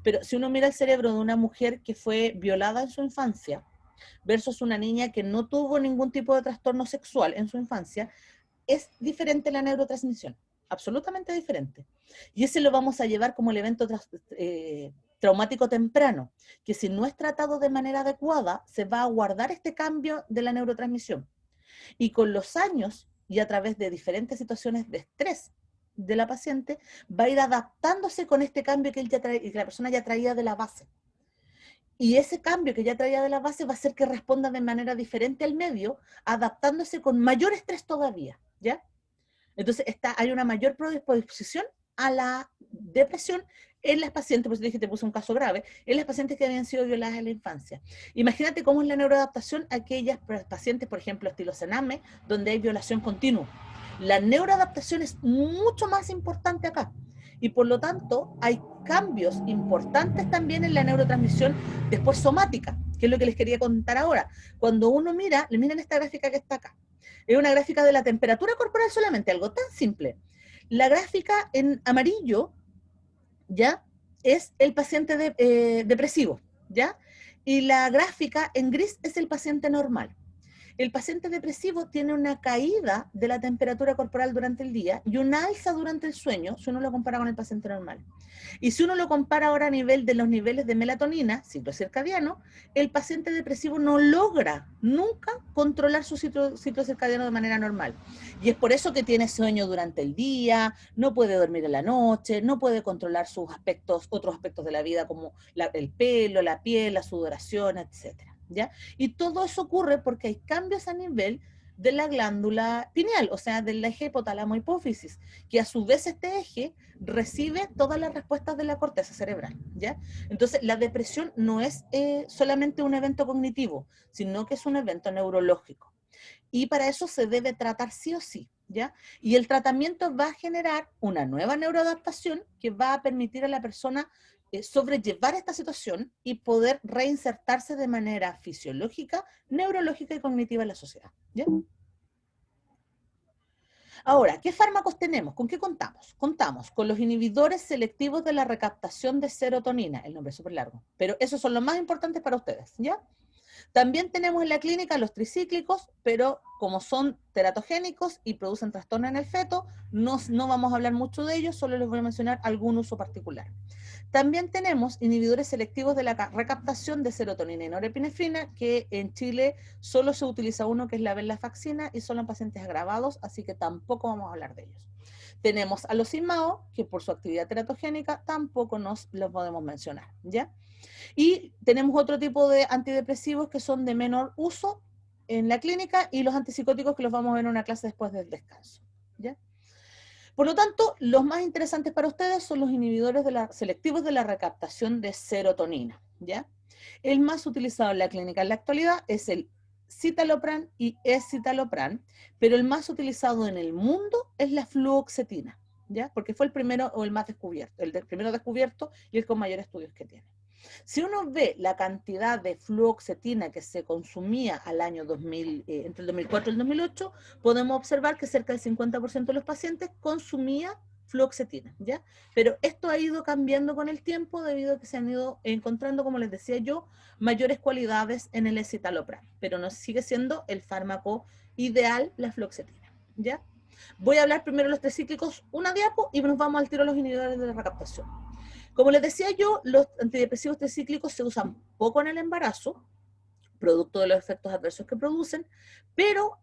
pero si uno mira el cerebro de una mujer que fue violada en su infancia versus una niña que no tuvo ningún tipo de trastorno sexual en su infancia, es diferente la neurotransmisión, absolutamente diferente. Y ese lo vamos a llevar como el evento traumático temprano, que si no es tratado de manera adecuada, se va a guardar este cambio de la neurotransmisión. Y con los años y a través de diferentes situaciones de estrés de la paciente, va a ir adaptándose con este cambio que, que la persona ya traía de la base. Y ese cambio que ya traía de la base va a hacer que responda de manera diferente al medio, adaptándose con mayor estrés todavía, ¿ya? Entonces hay una mayor predisposición a la depresión en las pacientes, por eso dije, te puse un caso grave, en las pacientes que habían sido violadas en la infancia. Imagínate cómo es la neuroadaptación a aquellas pacientes, por ejemplo, estilo Sename, donde hay violación continua. La neuroadaptación es mucho más importante acá. Y por lo tanto, hay cambios importantes también en la neurotransmisión después somática, que es lo que les quería contar ahora. Cuando uno mira, miren esta gráfica que está acá. Es una gráfica de la temperatura corporal solamente, algo tan simple. La gráfica en amarillo, ¿ya? Es el paciente depresivo, ¿ya? Y la gráfica en gris es el paciente normal. El paciente depresivo tiene una caída de la temperatura corporal durante el día y una alza durante el sueño, si uno lo compara con el paciente normal. Y si uno lo compara ahora a nivel de los niveles de melatonina, ciclo circadiano, el paciente depresivo no logra nunca controlar su ciclo circadiano de manera normal. Y es por eso que tiene sueño durante el día, no puede dormir en la noche, no puede controlar sus aspectos, otros aspectos de la vida como el pelo, la piel, la sudoración, etcétera, ¿ya? Y todo eso ocurre porque hay cambios a nivel de la glándula pineal, o sea, del eje hipotálamo-hipófisis, que a su vez este eje recibe todas las respuestas de la corteza cerebral, ¿ya? Entonces, la depresión no es solamente un evento cognitivo, sino que es un evento neurológico. Y para eso se debe tratar sí o sí, ¿ya? Y el tratamiento va a generar una nueva neuroadaptación que va a permitir a la persona sobrellevar esta situación y poder reinsertarse de manera fisiológica, neurológica y cognitiva en la sociedad, ¿ya? Ahora, ¿qué fármacos tenemos? ¿Con qué contamos? Contamos con los inhibidores selectivos de la recaptación de serotonina, el nombre es súper largo, pero esos son los más importantes para ustedes, ¿ya? También tenemos en la clínica los tricíclicos, pero como son teratogénicos y producen trastorno en el feto, no vamos a hablar mucho de ellos, solo les voy a mencionar algún uso particular. También tenemos inhibidores selectivos de la recaptación de serotonina y norepinefrina, que en Chile solo se utiliza uno, que es la venlafaxina, y solo en pacientes agravados, así que tampoco vamos a hablar de ellos. Tenemos a los IMAO, que por su actividad teratogénica tampoco los podemos mencionar, ¿ya? Y tenemos otro tipo de antidepresivos que son de menor uso en la clínica y los antipsicóticos que los vamos a ver en una clase después del descanso, ¿ya? Por lo tanto, los más interesantes para ustedes son los inhibidores selectivos de la recaptación de serotonina, ¿ya? El más utilizado en la clínica en la actualidad es el citalopram y escitalopram, pero el más utilizado en el mundo es la fluoxetina, ¿ya? Porque fue el primero o el más descubierto, primero descubierto y el con mayor estudios que tiene. Si uno ve la cantidad de fluoxetina que se consumía al año 2000, entre el 2004 y el 2008, podemos observar que cerca del 50% de los pacientes consumía fluoxetina, ¿ya? Pero esto ha ido cambiando con el tiempo debido a que se han ido encontrando, como les decía yo, mayores cualidades en el escitalopram, pero no sigue siendo el fármaco ideal la fluoxetina, ¿ya? Voy a hablar primero de los tricíclicos, una diapo, y nos vamos al tiro a los inhibidores de la recaptación. Como les decía yo, los antidepresivos tricíclicos se usan poco en el embarazo, producto de los efectos adversos que producen, pero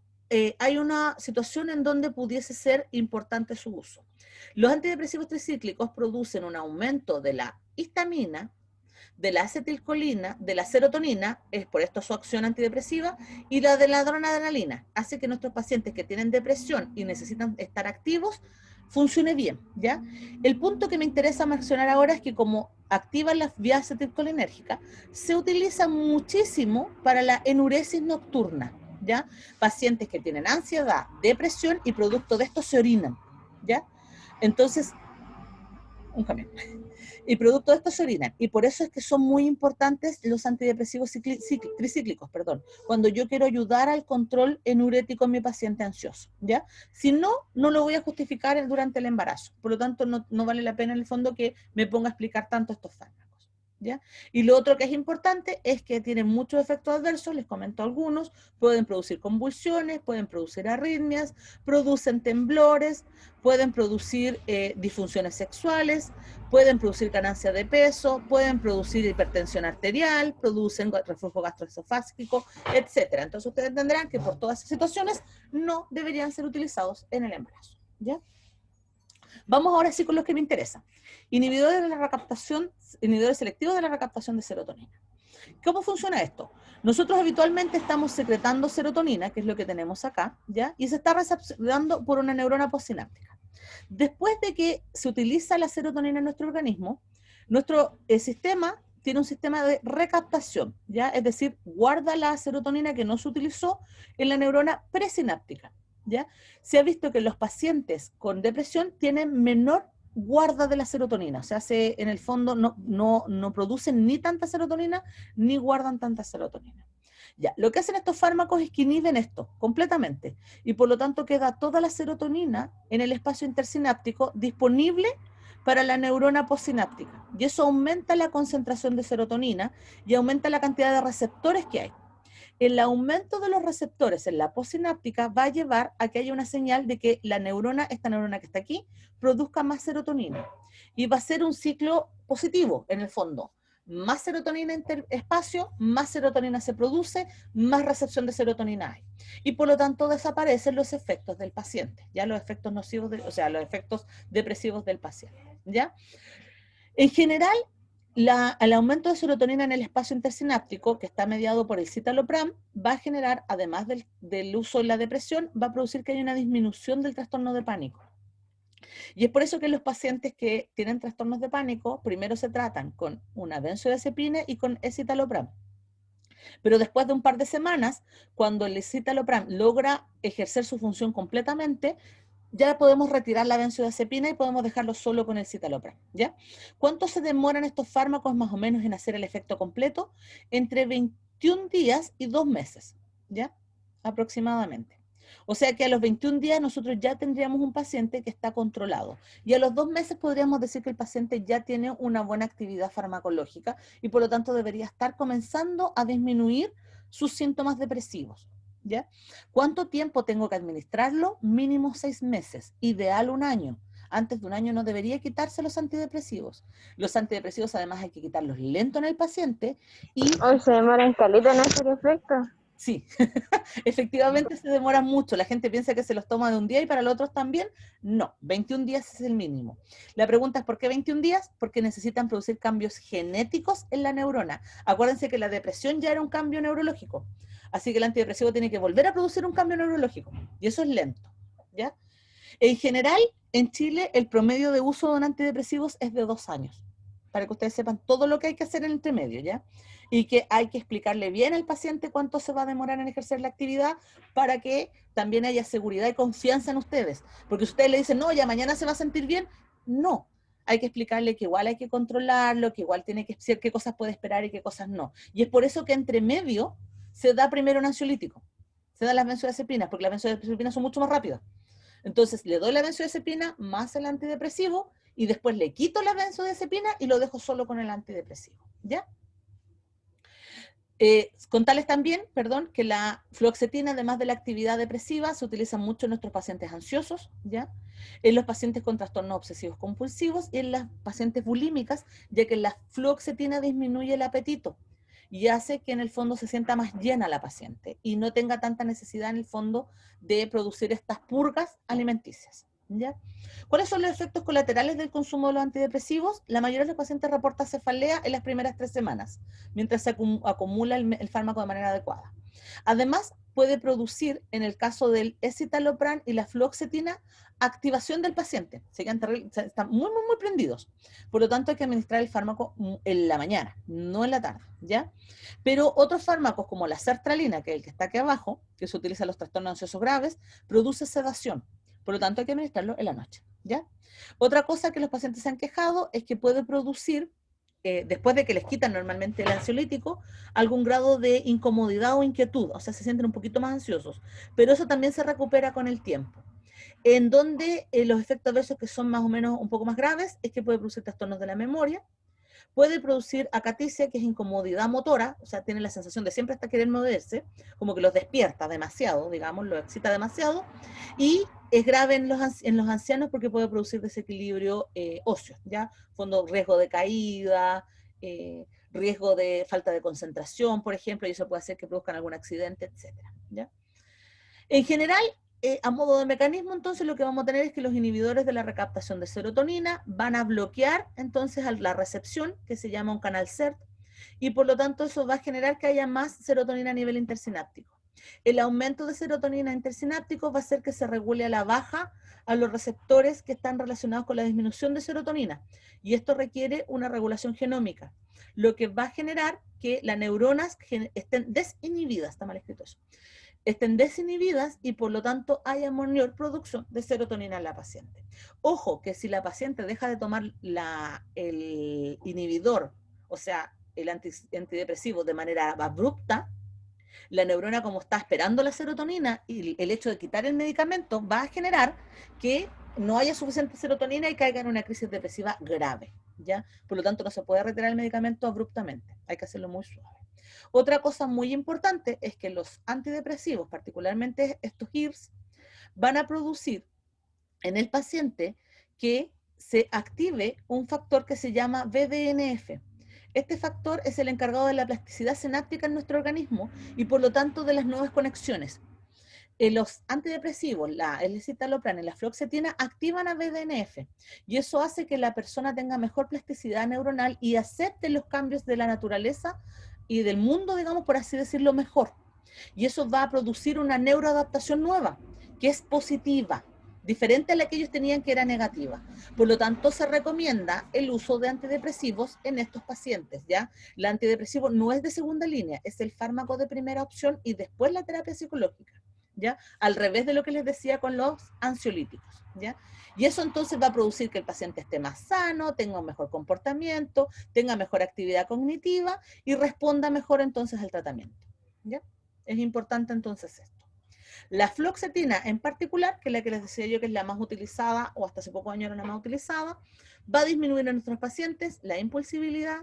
hay una situación en donde pudiese ser importante su uso. Los antidepresivos tricíclicos producen un aumento de la histamina, de la acetilcolina, de la serotonina, es por esto su acción antidepresiva, y la de la adrenalina. Hace que nuestros pacientes que tienen depresión y necesitan estar activos, funcione bien, ¿ya? El punto que me interesa mencionar ahora es que como activan las vías acetilcolinérgicas, se utiliza muchísimo para la enuresis nocturna, ¿ya? Pacientes que tienen ansiedad, depresión y producto de esto se orinan, ¿ya? Entonces, un camión. Y producto de esto se orinan. Y por eso es que son muy importantes los antidepresivos tricíclicos, perdón, cuando yo quiero ayudar al control enurético en mi paciente ansioso, ¿ya? Si no, no lo voy a justificar durante el embarazo. Por lo tanto, no vale la pena en el fondo que me ponga a explicar tanto estos fármacos, ¿ya? Y lo otro que es importante es que tienen muchos efectos adversos, les comento algunos, pueden producir convulsiones, pueden producir arritmias, producen temblores, pueden producir disfunciones sexuales, pueden producir ganancia de peso, pueden producir hipertensión arterial, producen reflujo gastroesofágico, etc. Entonces ustedes entenderán que por todas esas situaciones no deberían ser utilizados en el embarazo, ¿ya? Vamos ahora sí con los que me interesan. Inhibidores selectivos de la recaptación de serotonina. ¿Cómo funciona esto? Nosotros habitualmente estamos secretando serotonina, que es lo que tenemos acá, ¿ya? Y se está recepcionando por una neurona postsináptica. Después de que se utiliza la serotonina en nuestro organismo, nuestro sistema tiene un sistema de recaptación, ¿ya? Es decir, guarda la serotonina que no se utilizó en la neurona presináptica, ¿ya? Se ha visto que los pacientes con depresión tienen menor guarda de la serotonina, o sea, en el fondo no producen ni tanta serotonina ni guardan tanta serotonina. Ya, lo que hacen estos fármacos es que inhiben esto completamente y por lo tanto queda toda la serotonina en el espacio intersináptico disponible para la neurona postsináptica y eso aumenta la concentración de serotonina y aumenta la cantidad de receptores que hay. El aumento de los receptores en la postsináptica va a llevar a que haya una señal de que la neurona, esta neurona que está aquí, produzca más serotonina. Y va a ser un ciclo positivo, en el fondo. Más serotonina interespacio, más serotonina se produce, más recepción de serotonina hay. Y por lo tanto desaparecen los efectos del paciente, ya los efectos nocivos, o sea, los efectos depresivos del paciente, ¿ya? En general, el aumento de serotonina en el espacio intersináptico, que está mediado por el citalopram, va a generar, además del uso en la depresión, va a producir que haya una disminución del trastorno de pánico. Y es por eso que los pacientes que tienen trastornos de pánico, primero se tratan con una benzodiazepina y con escitalopram. Pero después de un par de semanas, cuando el escitalopram logra ejercer su función completamente, ya podemos retirar la benzodiazepina y podemos dejarlo solo con el citalopram, ¿ya? ¿Cuánto se demoran estos fármacos más o menos en hacer el efecto completo? Entre 21 días y 2 meses, ¿ya? Aproximadamente. O sea que a los 21 días nosotros ya tendríamos un paciente que está controlado. Y a los 2 meses podríamos decir que el paciente ya tiene una buena actividad farmacológica y por lo tanto debería estar comenzando a disminuir sus síntomas depresivos, ¿ya? ¿Cuánto tiempo tengo que administrarlo? Mínimo 6 meses, ideal 1 año. Antes de 1 año no debería quitarse los antidepresivos. Los antidepresivos además hay que quitarlos lento en el paciente y Hoy se demora en caleta en hacer efecto. sí, efectivamente se demora mucho. La gente piensa que se los toma de un día y para los otros también. No, 21 días es el mínimo. La pregunta es ¿por qué 21 días? Porque necesitan producir cambios genéticos en la neurona. Acuérdense que la depresión ya era un cambio neurológico. Así que el antidepresivo tiene que volver a producir un cambio neurológico. Y eso es lento, ¿ya? En general, en Chile, el promedio de uso de un antidepresivo es de 2 años. Para que ustedes sepan todo lo que hay que hacer en el intermedio, ¿ya? Y que hay que explicarle bien al paciente cuánto se va a demorar en ejercer la actividad para que también haya seguridad y confianza en ustedes. Porque si ustedes le dicen, no, ya mañana se va a sentir bien, no. Hay que explicarle que igual hay que controlarlo, que igual tiene que decir qué cosas puede esperar y qué cosas no. Y es por eso que entre medio se da primero un ansiolítico. Se dan las benzodiazepinas, porque las benzodiazepinas son mucho más rápidas. Entonces le doy la benzodiazepina más el antidepresivo y después le quito la benzodiazepina y lo dejo solo con el antidepresivo, ¿ya? Contarles también, perdón, que la fluoxetina, además de la actividad depresiva, se utiliza mucho en nuestros pacientes ansiosos, ¿ya? En los pacientes con trastornos obsesivos compulsivos y en las pacientes bulímicas, ya que la fluoxetina disminuye el apetito y hace que en el fondo se sienta más llena la paciente y no tenga tanta necesidad en el fondo de producir estas purgas alimenticias, ¿ya? ¿Cuáles son los efectos colaterales del consumo de los antidepresivos? La mayoría de los pacientes reporta cefalea en las primeras 3 semanas, mientras se acumula el fármaco de manera adecuada. Además, puede producir, en el caso del escitalopram y la fluoxetina, activación del paciente. Están muy prendidos. Por lo tanto, hay que administrar el fármaco en la mañana, no en la tarde, ¿ya? Pero otros fármacos, como la sertralina, que es el que está aquí abajo, que se utiliza en los trastornos ansiosos graves, produce sedación. Por lo tanto, hay que administrarlo en la noche, ¿ya? Otra cosa que los pacientes se han quejado es que puede producir, después de que les quitan normalmente el ansiolítico, algún grado de incomodidad o inquietud, o sea, se sienten un poquito más ansiosos, pero eso también se recupera con el tiempo. En donde los efectos adversos que son más o menos un poco más graves es que puede producir trastornos de la memoria, puede producir acaticia, que es incomodidad motora, o sea, tiene la sensación de siempre estar queriendo moverse, como que los despierta demasiado, digamos, los excita demasiado, y es grave en los ancianos porque puede producir desequilibrio óseo, ¿ya? Fondo, riesgo de caída, riesgo de falta de concentración, por ejemplo, y eso puede hacer que produzcan algún accidente, etcétera, ¿ya? En general, a modo de mecanismo, entonces lo que vamos a tener es que los inhibidores de la recaptación de serotonina van a bloquear entonces la recepción, que se llama un canal SERT, y por lo tanto eso va a generar que haya más serotonina a nivel intersináptico. El aumento de serotonina intersináptico va a hacer que se regule a la baja a los receptores que están relacionados con la disminución de serotonina, y esto requiere una regulación genómica, lo que va a generar que las neuronas estén desinhibidas, está mal escrito eso, estén desinhibidas y por lo tanto haya mayor producción de serotonina en la paciente. Ojo, que si la paciente deja de tomar el inhibidor, o sea, el antidepresivo de manera abrupta, la neurona, como está esperando la serotonina, y el hecho de quitar el medicamento va a generar que no haya suficiente serotonina y caiga en una crisis depresiva grave, ¿ya? Por lo tanto, no se puede retirar el medicamento abruptamente, hay que hacerlo muy suave. Otra cosa muy importante es que los antidepresivos, particularmente estos IRS, van a producir en el paciente que se active un factor que se llama BDNF. Este factor es el encargado de la plasticidad sináptica en nuestro organismo y por lo tanto de las nuevas conexiones. Los antidepresivos, el escitalopram y la fluoxetina activan a BDNF y eso hace que la persona tenga mejor plasticidad neuronal y acepte los cambios de la naturaleza y del mundo, digamos, por así decirlo, mejor. Y eso va a producir una neuroadaptación nueva, que es positiva, diferente a la que ellos tenían, que era negativa. Por lo tanto, se recomienda el uso de antidepresivos en estos pacientes, ¿ya? El antidepresivo no es de segunda línea, es el fármaco de primera opción y después la terapia psicológica, ¿ya? Al revés de lo que les decía con los ansiolíticos, ¿ya? Y eso entonces va a producir que el paciente esté más sano, tenga un mejor comportamiento, tenga mejor actividad cognitiva y responda mejor entonces al tratamiento, ¿ya? Es importante entonces esto. La fluoxetina en particular, que es la que les decía yo que es la más utilizada, o hasta hace pocos años era la más utilizada, va a disminuir en nuestros pacientes la impulsibilidad,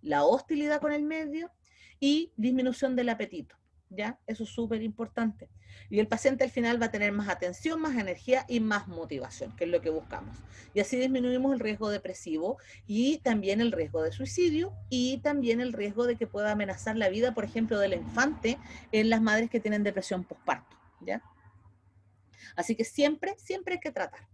la hostilidad con el medio y disminución del apetito, ¿ya? Eso es súper importante. Y el paciente al final va a tener más atención, más energía y más motivación, que es lo que buscamos. Y así disminuimos el riesgo depresivo y también el riesgo de suicidio y también el riesgo de que pueda amenazar la vida, por ejemplo, del infante en las madres que tienen depresión postparto, ¿ya? Así que siempre, siempre hay que tratar.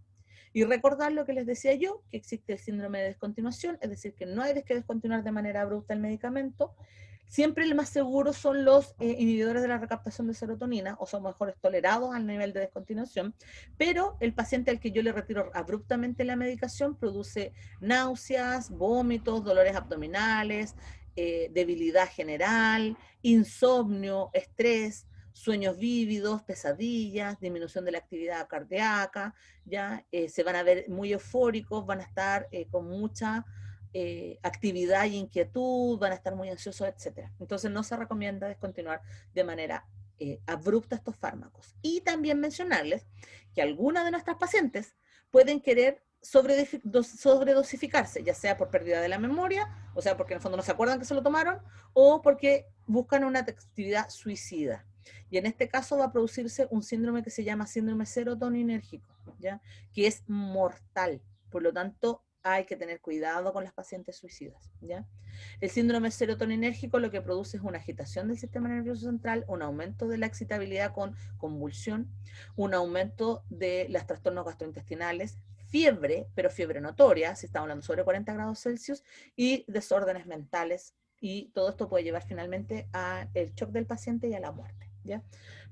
Y recordar lo que les decía yo, que existe el síndrome de descontinuación, es decir, que no hay que descontinuar de manera abrupta el medicamento. Siempre el más seguro son los inhibidores de la recaptación de serotonina, o son mejores tolerados al nivel de descontinuación, pero el paciente al que yo le retiro abruptamente la medicación produce náuseas, vómitos, dolores abdominales, debilidad general, insomnio, estrés, sueños vívidos, pesadillas, disminución de la actividad cardíaca, ya se van a ver muy eufóricos, van a estar con mucha actividad y inquietud, van a estar muy ansiosos, etc. Entonces no se recomienda descontinuar de manera abrupta estos fármacos. Y también mencionarles que algunas de nuestras pacientes pueden querer sobredosificarse, ya sea por pérdida de la memoria, o sea, porque en el fondo no se acuerdan que se lo tomaron, o porque buscan una actividad suicida. Y en este caso va a producirse un síndrome que se llama síndrome serotoninérgico, ¿ya? Que es mortal. Por lo tanto, hay que tener cuidado con las pacientes suicidas, ¿ya? El síndrome serotoninérgico lo que produce es una agitación del sistema nervioso central, un aumento de la excitabilidad con convulsión, un aumento de los trastornos gastrointestinales, fiebre, pero fiebre notoria, si estamos hablando sobre 40 grados Celsius, y desórdenes mentales, y todo esto puede llevar finalmente al shock del paciente y a la muerte, ¿ya?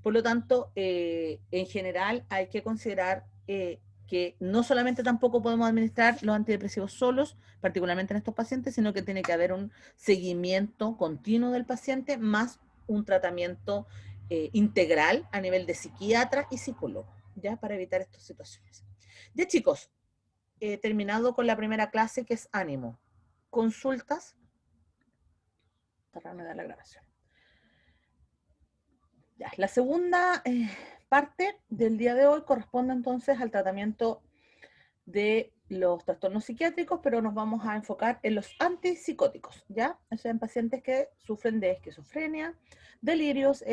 Por lo tanto, en general hay que considerar que no solamente tampoco podemos administrar los antidepresivos solos, particularmente en estos pacientes, sino que tiene que haber un seguimiento continuo del paciente, más un tratamiento integral a nivel de psiquiatra y psicólogo, ¿ya? Para evitar estas situaciones. Ya, chicos, he terminado con la primera clase, que es ánimo. ¿Consultas? Cerrarme de la grabación. Ya, la segunda parte del día de hoy corresponde entonces al tratamiento de los trastornos psiquiátricos, pero nos vamos a enfocar en los antipsicóticos, ¿ya? O sea, en pacientes que sufren de esquizofrenia, delirios,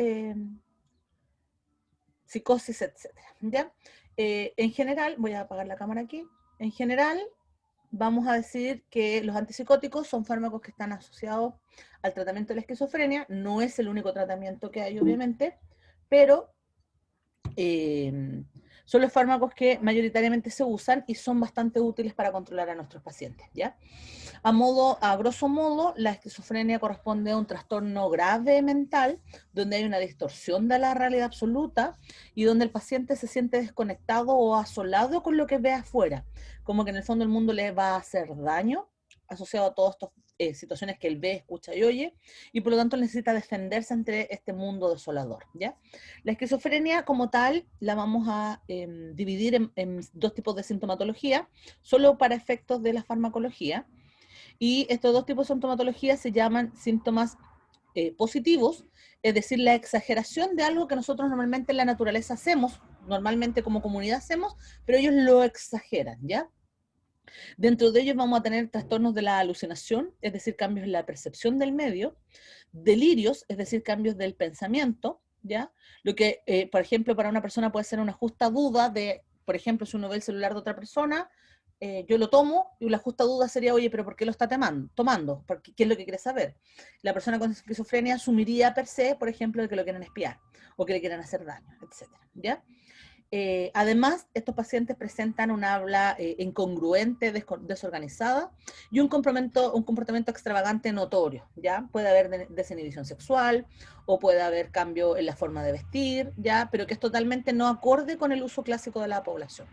psicosis, etc., ¿ya? En general, voy a apagar la cámara aquí, en general vamos a decir que los antipsicóticos son fármacos que están asociados al tratamiento de la esquizofrenia, no es el único tratamiento que hay, obviamente, pero son los fármacos que mayoritariamente se usan y son bastante útiles para controlar a nuestros pacientes, ¿ya? A grosso modo, la esquizofrenia corresponde a un trastorno grave mental, donde hay una distorsión de la realidad absoluta y donde el paciente se siente desconectado o asolado con lo que ve afuera, como que en el fondo el mundo le va a hacer daño, asociado a todas estas situaciones que él ve, escucha y oye, y por lo tanto necesita defenderse ante este mundo desolador, ¿ya? La esquizofrenia como tal la vamos a dividir en dos tipos de sintomatología, solo para efectos de la farmacología, y estos dos tipos de sintomatología se llaman síntomas positivos, es decir, la exageración de algo que nosotros normalmente en la naturaleza hacemos, normalmente como comunidad hacemos, pero ellos lo exageran, ¿ya? Dentro de ellos vamos a tener trastornos de la alucinación, es decir, cambios en la percepción del medio, delirios, es decir, cambios del pensamiento, ¿ya? Lo que, por ejemplo, para una persona puede ser una justa duda de, por ejemplo, si uno ve el celular de otra persona, yo lo tomo y la justa duda sería, oye, pero ¿por qué lo está tomando? ¿Qué es lo que quiere saber? La persona con esquizofrenia asumiría per se, por ejemplo, de que lo quieren espiar o que le quieren hacer daño, etcétera, ¿ya? Además, estos pacientes presentan un habla incongruente, desorganizada y un comportamiento extravagante notorio, ¿ya? Puede haber desinhibición sexual o puede haber cambio en la forma de vestir, ¿ya? Pero que es totalmente no acorde con el uso clásico de la población.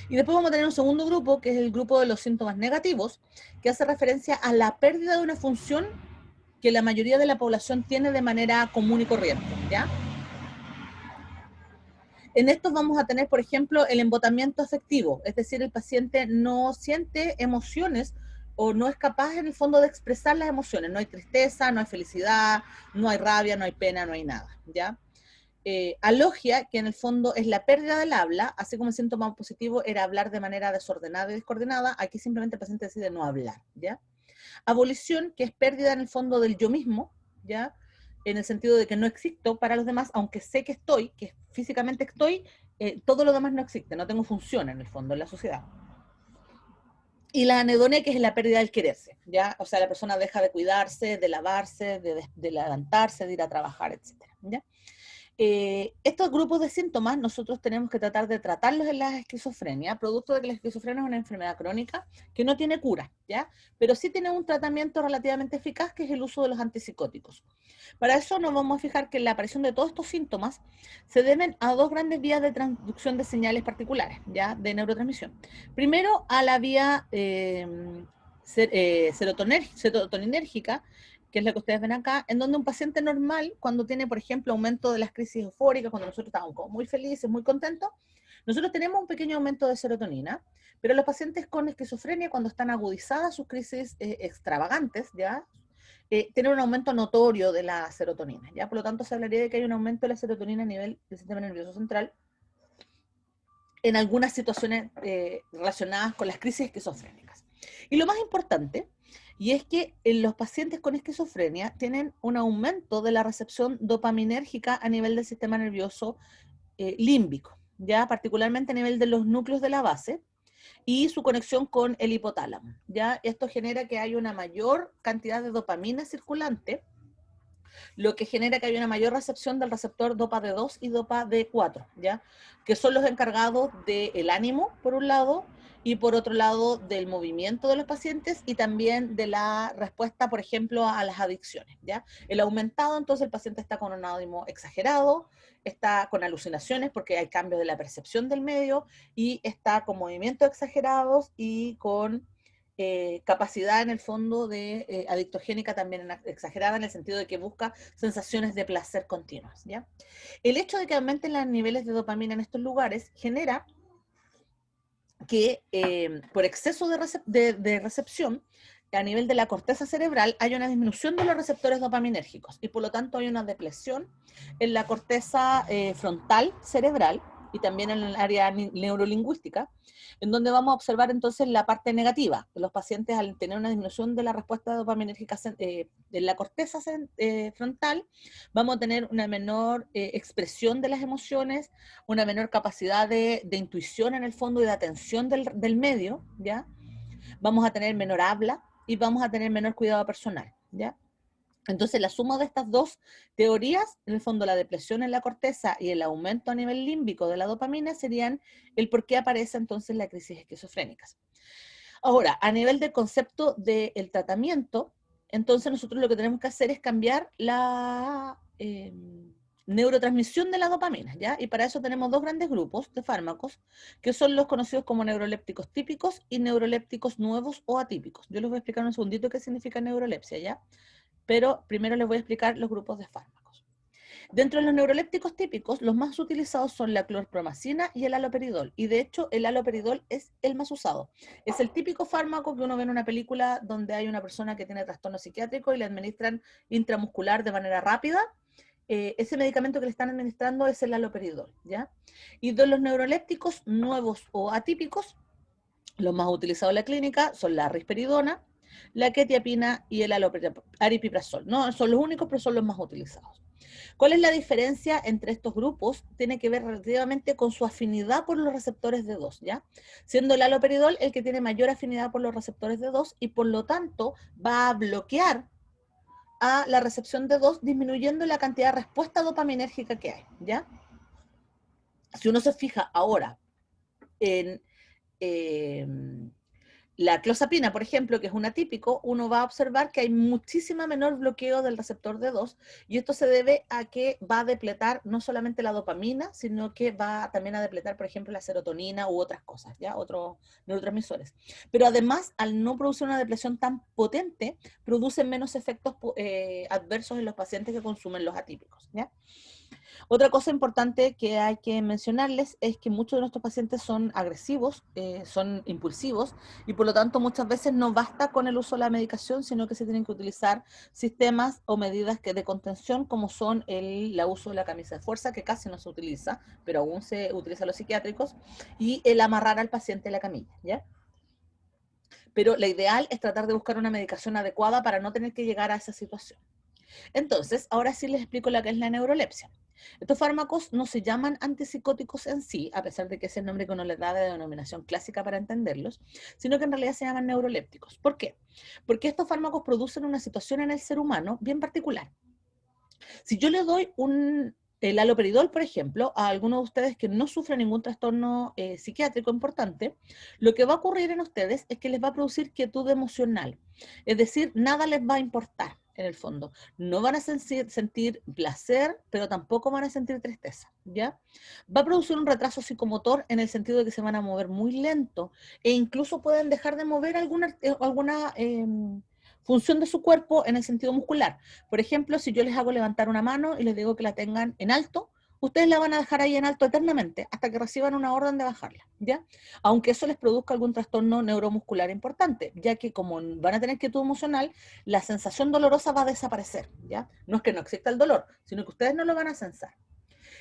Y después vamos a tener un segundo grupo, que es el grupo de los síntomas negativos, que hace referencia a la pérdida de una función que la mayoría de la población tiene de manera común y corriente, ¿ya? En estos vamos a tener, por ejemplo, el embotamiento afectivo, es decir, el paciente no siente emociones o no es capaz en el fondo de expresar las emociones. No hay tristeza, no hay felicidad, no hay rabia, no hay pena, no hay nada, ¿ya? Alogia, que en el fondo es la pérdida del habla, así como el síntoma positivo era hablar de manera desordenada y descoordinada, aquí simplemente el paciente decide no hablar, ¿ya? Abolición, que es pérdida en el fondo del yo mismo, ¿ya? En el sentido de que no existo para los demás, aunque sé que estoy, que físicamente estoy, todo lo demás no existe, no tengo función en el fondo en la sociedad. Y la anedonia, que es la pérdida del quererse, ¿ya? O sea, la persona deja de cuidarse, de lavarse, de levantarse, de ir a trabajar, etcétera, ¿ya? Estos grupos de síntomas nosotros tenemos que tratar de tratarlos en la esquizofrenia, producto de que la esquizofrenia es una enfermedad crónica que no tiene cura, ¿ya? Pero sí tiene un tratamiento relativamente eficaz, que es el uso de los antipsicóticos. Para eso nos vamos a fijar que la aparición de todos estos síntomas se deben a dos grandes vías de transducción de señales particulares, ¿ya? De neurotransmisión. Primero, a la vía serotoninérgica, que es la que ustedes ven acá, en donde un paciente normal, cuando tiene, por ejemplo, aumento de las crisis eufóricas, cuando nosotros estamos como muy felices, muy contentos, nosotros tenemos un pequeño aumento de serotonina, pero los pacientes con esquizofrenia, cuando están agudizadas sus crisis extravagantes, ¿ya? Tienen un aumento notorio de la serotonina, ¿ya? Por lo tanto, se hablaría de que hay un aumento de la serotonina a nivel del sistema nervioso central en algunas situaciones relacionadas con las crisis esquizofrénicas. Y lo más importante, y es que los pacientes con esquizofrenia tienen un aumento de la recepción dopaminérgica a nivel del sistema nervioso límbico, ya particularmente a nivel de los núcleos de la base y su conexión con el hipotálamo, ya esto genera que haya una mayor cantidad de dopamina circulante, lo que genera que haya una mayor recepción del receptor dopa D2 y dopa D4, ¿ya? Que son los encargados del ánimo, por un lado, y por otro lado del movimiento de los pacientes y también de la respuesta, por ejemplo, a las adicciones, ¿ya? El aumentado, entonces el paciente está con un ánimo exagerado, está con alucinaciones porque hay cambios de la percepción del medio y está con movimientos exagerados y con capacidad en el fondo de adictogénica también exagerada en el sentido de que busca sensaciones de placer continuas, ¿ya? El hecho de que aumenten los niveles de dopamina en estos lugares genera que por exceso de recepción a nivel de la corteza cerebral hay una disminución de los receptores dopaminérgicos y por lo tanto hay una depresión en la corteza frontal cerebral y también en el área neurolingüística, en donde vamos a observar entonces la parte negativa. Los pacientes al tener una disminución de la respuesta dopaminérgica en la corteza frontal, vamos a tener una menor expresión de las emociones, una menor capacidad de intuición en el fondo y de atención del medio, ¿ya? Vamos a tener menor habla y vamos a tener menor cuidado personal, ¿ya? Entonces, la suma de estas dos teorías, en el fondo la depresión en la corteza y el aumento a nivel límbico de la dopamina, serían el por qué aparece entonces la crisis esquizofrénicas. Ahora, a nivel del concepto del tratamiento, entonces nosotros lo que tenemos que hacer es cambiar la neurotransmisión de la dopamina, ¿ya? Y para eso tenemos dos grandes grupos de fármacos, que son los conocidos como neurolépticos típicos y neurolépticos nuevos o atípicos. Yo les voy a explicar un segundito qué significa neurolepsia, ¿ya? Pero primero les voy a explicar los grupos de fármacos. Dentro de los neurolépticos típicos, los más utilizados son la clorpromacina y el haloperidol. Y de hecho, el haloperidol es el más usado. Es el típico fármaco que uno ve en una película donde hay una persona que tiene trastorno psiquiátrico y le administran intramuscular de manera rápida. Ese medicamento que le están administrando es el haloperidol, ¿ya? Y de los neurolépticos nuevos o atípicos, Los más utilizados en la clínica son la risperidona, la quetiapina y el aripiprazol. No son los únicos, pero son los más utilizados. ¿Cuál es la diferencia entre estos grupos? Tiene que ver relativamente con su afinidad por los receptores de 2, ¿ya? Siendo el haloperidol el que tiene mayor afinidad por los receptores de 2 y por lo tanto va a bloquear a la recepción de 2, disminuyendo la cantidad de respuesta dopaminérgica que hay, ¿ya? Si uno se fija ahora en la clozapina, por ejemplo, que es un atípico, uno va a observar que hay muchísima menor bloqueo del receptor D2, y esto se debe a que va a depletar no solamente la dopamina, sino que va también a depletar, por ejemplo, la serotonina u otras cosas, ¿ya? Otros neurotransmisores. Pero además, al no producir una depresión tan potente, producen menos efectos adversos en los pacientes que consumen los atípicos, ¿ya? Otra cosa importante que hay que mencionarles es que muchos de nuestros pacientes son agresivos, son impulsivos, y por lo tanto muchas veces no basta con el uso de la medicación, sino que se tienen que utilizar sistemas o medidas de contención, como son el uso de la camisa de fuerza, que casi no se utiliza, pero aún se utiliza en los psiquiátricos, y el amarrar al paciente en la camilla, ¿ya? Pero la ideal es tratar de buscar una medicación adecuada para no tener que llegar a esa situación. Entonces, ahora sí les explico lo que es la neurolepsia. Estos fármacos no se llaman antipsicóticos en sí, a pesar de que es el nombre que uno les da de denominación clásica para entenderlos, sino que en realidad se llaman neurolépticos. ¿Por qué? Porque estos fármacos producen una situación en el ser humano bien particular. Si yo le doy el haloperidol, por ejemplo, a algunos de ustedes que no sufren ningún trastorno psiquiátrico importante, lo que va a ocurrir en ustedes es que les va a producir quietud emocional. Es decir, nada les va a importar, en el fondo. No van a sentir placer, pero tampoco van a sentir tristeza, ¿ya? Va a producir un retraso psicomotor en el sentido de que se van a mover muy lento e incluso pueden dejar de mover alguna función de su cuerpo en el sentido muscular. Por ejemplo, si yo les hago levantar una mano y les digo que la tengan en alto, ustedes la van a dejar ahí en alto eternamente hasta que reciban una orden de bajarla, ¿ya? Aunque eso les produzca algún trastorno neuromuscular importante, ya que como van a tener quietud emocional, la sensación dolorosa va a desaparecer, ¿ya? No es que no exista el dolor, sino que ustedes no lo van a sensar.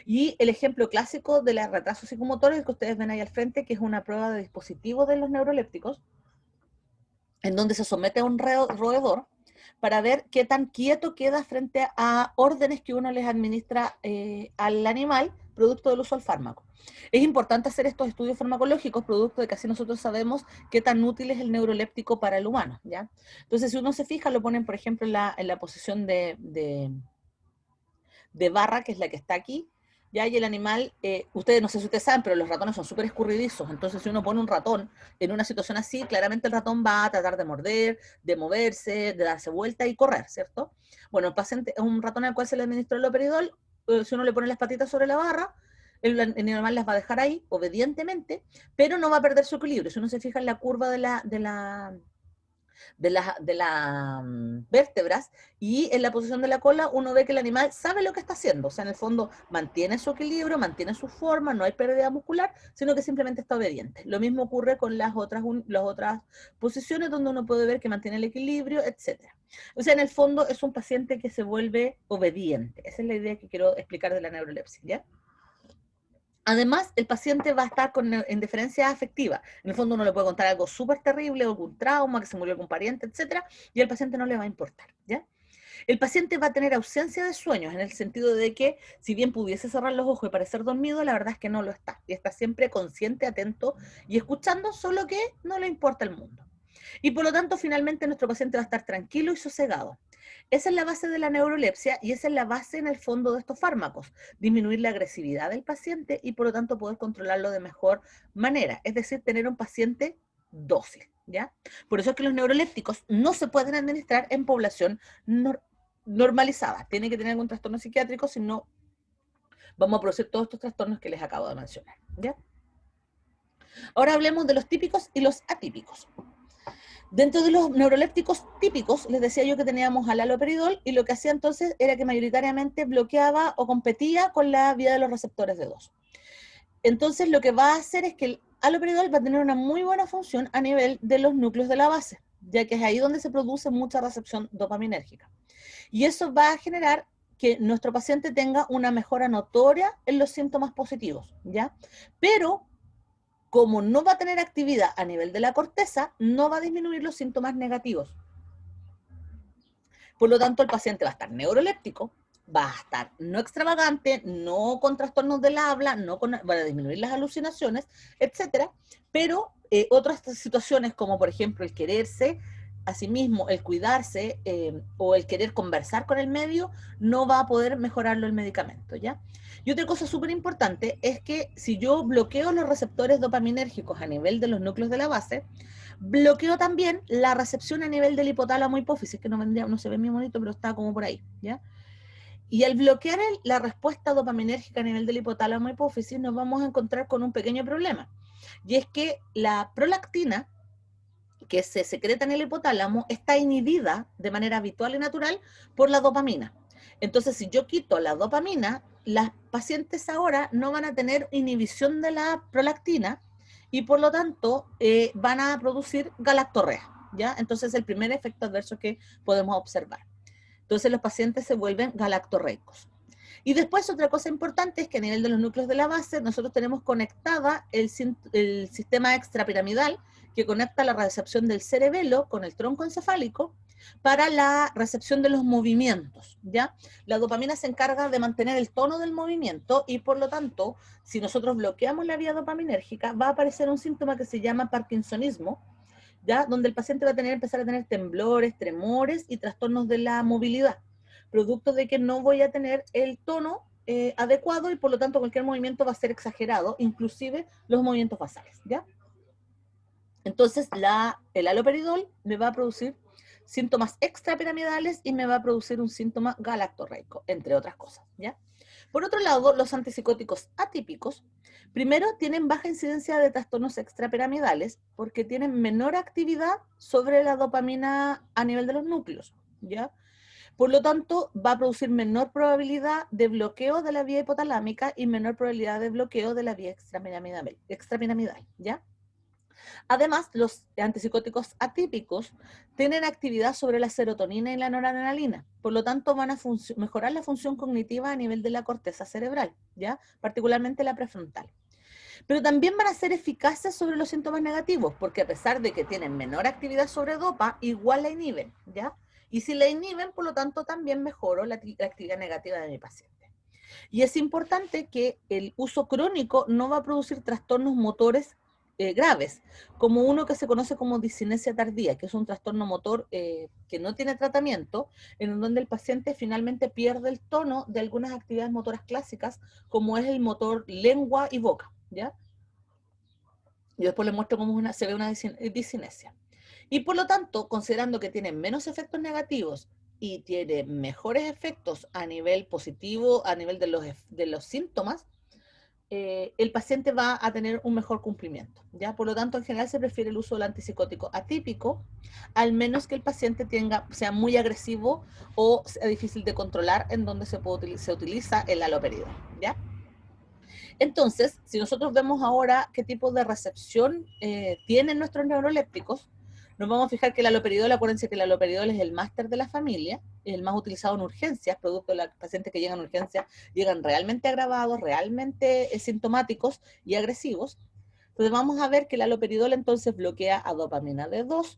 Y el ejemplo clásico de la retraso psicomotor es el que ustedes ven ahí al frente, que es una prueba de dispositivo de los neurolépticos, en donde se somete a un roedor para ver qué tan quieto queda frente a órdenes que uno les administra al animal, producto del uso del fármaco. Es importante hacer estos estudios farmacológicos, producto de que así nosotros sabemos qué tan útil es el neuroléptico para el humano, ¿ya? Entonces, si uno se fija, lo ponen, por ejemplo, en la posición de barra, que es la que está aquí, ¿ya? Y el animal, ustedes no sé si ustedes saben, pero los ratones son súper escurridizos, entonces si uno pone un ratón en una situación así, claramente el ratón va a tratar de morder, de moverse, de darse vuelta y correr, ¿cierto? Bueno, el paciente es un ratón al cual se le administró el haloperidol, si uno le pone las patitas sobre la barra, el animal las va a dejar ahí, obedientemente, pero no va a perder su equilibrio. Si uno se fija en la curva de las vértebras y en la posición de la cola uno ve que el animal sabe lo que está haciendo, o sea, en el fondo mantiene su equilibrio, mantiene su forma, no hay pérdida muscular, sino que simplemente está obediente. Lo mismo ocurre con las otras posiciones donde uno puede ver que mantiene el equilibrio, etc. O sea, en el fondo es un paciente que se vuelve obediente. Esa es la idea que quiero explicar de la neurolepsia, ¿ya? Además, el paciente va a estar en diferencia afectiva. En el fondo uno le puede contar algo súper terrible, algún trauma, que se murió algún pariente, etcétera, y al paciente no le va a importar, ¿ya? El paciente va a tener ausencia de sueños, en el sentido de que, si bien pudiese cerrar los ojos y parecer dormido, la verdad es que no lo está. Y está siempre consciente, atento y escuchando, solo que no le importa el mundo. Y por lo tanto, finalmente, nuestro paciente va a estar tranquilo y sosegado. Esa es la base de la neurolepsia y esa es la base en el fondo de estos fármacos, disminuir la agresividad del paciente y por lo tanto poder controlarlo de mejor manera, es decir, tener un paciente dócil, ¿ya? Por eso es que los neurolépticos no se pueden administrar en población normalizada, tiene que tener algún trastorno psiquiátrico, si no vamos a producir todos estos trastornos que les acabo de mencionar, ¿ya? Ahora hablemos de los típicos y los atípicos. Dentro de los neurolépticos típicos, les decía yo que teníamos al haloperidol, y lo que hacía entonces era que mayoritariamente bloqueaba o competía con la vía de los receptores de 2. Entonces lo que va a hacer es que el haloperidol va a tener una muy buena función a nivel de los núcleos de la base, ya que es ahí donde se produce mucha recepción dopaminérgica. Y eso va a generar que nuestro paciente tenga una mejora notoria en los síntomas positivos, ¿ya? Pero como no va a tener actividad a nivel de la corteza, no va a disminuir los síntomas negativos. Por lo tanto, el paciente va a estar neuroléptico, va a estar no extravagante, no con trastornos del habla, va a disminuir las alucinaciones, etcétera, pero otras situaciones como por ejemplo el quererse a sí mismo, el cuidarse o el querer conversar con el medio, no va a poder mejorarlo el medicamento, ¿ya? Y otra cosa súper importante es que si yo bloqueo los receptores dopaminérgicos a nivel de los núcleos de la base, bloqueo también la recepción a nivel del hipotálamo hipófisis, que no se ve en mi monito, pero está como por ahí, ¿ya? Y al bloquear la respuesta dopaminérgica a nivel del hipotálamo hipófisis, nos vamos a encontrar con un pequeño problema. Y es que la prolactina, que se secreta en el hipotálamo, está inhibida de manera habitual y natural por la dopamina. Entonces, si yo quito la dopamina, las pacientes ahora no van a tener inhibición de la prolactina y por lo tanto van a producir galactorrea, ¿ya? Entonces, el primer efecto adverso que podemos observar. Entonces los pacientes se vuelven galactorreicos. Y después otra cosa importante es que a nivel de los núcleos de la base nosotros tenemos conectada el sistema extrapiramidal que conecta la recepción del cerebelo con el tronco encefálico para la recepción de los movimientos, ¿ya? La dopamina se encarga de mantener el tono del movimiento y por lo tanto, si nosotros bloqueamos la vía dopaminérgica, va a aparecer un síntoma que se llama parkinsonismo, ¿ya? Donde el paciente va a empezar a tener temblores, tremores y trastornos de la movilidad, producto de que no voy a tener el tono adecuado y por lo tanto cualquier movimiento va a ser exagerado, inclusive los movimientos basales, ¿ya? Entonces el haloperidol me va a producir síntomas extrapiramidales y me va a producir un síntoma galactorreico, entre otras cosas, ¿ya? Por otro lado, los antipsicóticos atípicos, primero tienen baja incidencia de trastornos extrapiramidales porque tienen menor actividad sobre la dopamina a nivel de los núcleos, ¿ya? Por lo tanto, va a producir menor probabilidad de bloqueo de la vía hipotalámica y menor probabilidad de bloqueo de la vía extrapiramidal, ¿ya? Además, los antipsicóticos atípicos tienen actividad sobre la serotonina y la noradrenalina, por lo tanto van a mejorar la función cognitiva a nivel de la corteza cerebral, ¿ya? Particularmente la prefrontal. Pero también van a ser eficaces sobre los síntomas negativos, porque a pesar de que tienen menor actividad sobre dopa, igual la inhiben, ¿ya? Y si la inhiben, por lo tanto, también mejoro la actividad negativa de mi paciente. Y es importante que el uso crónico no va a producir trastornos motores graves, como uno que se conoce como discinesia tardía, que es un trastorno motor que no tiene tratamiento, en donde el paciente finalmente pierde el tono de algunas actividades motoras clásicas, como es el motor lengua y boca, ¿ya? Yo después les muestro cómo se ve una discinesia. Y por lo tanto, considerando que tiene menos efectos negativos y tiene mejores efectos a nivel positivo, a nivel de los síntomas, el paciente va a tener un mejor cumplimiento, ¿ya? Por lo tanto, en general se prefiere el uso del antipsicótico atípico, al menos que el paciente sea muy agresivo o sea difícil de controlar, en donde se utiliza el haloperidol, ¿ya? Entonces, si nosotros vemos ahora qué tipo de recepción tienen nuestros neurolépticos, nos vamos a fijar que el haloperidol, acuérdense que el haloperidol es el máster de la familia, es el más utilizado en urgencias, producto de los pacientes que llegan a urgencias, llegan realmente agravados, realmente sintomáticos y agresivos. Entonces vamos a ver que el haloperidol entonces bloquea a dopamina D2,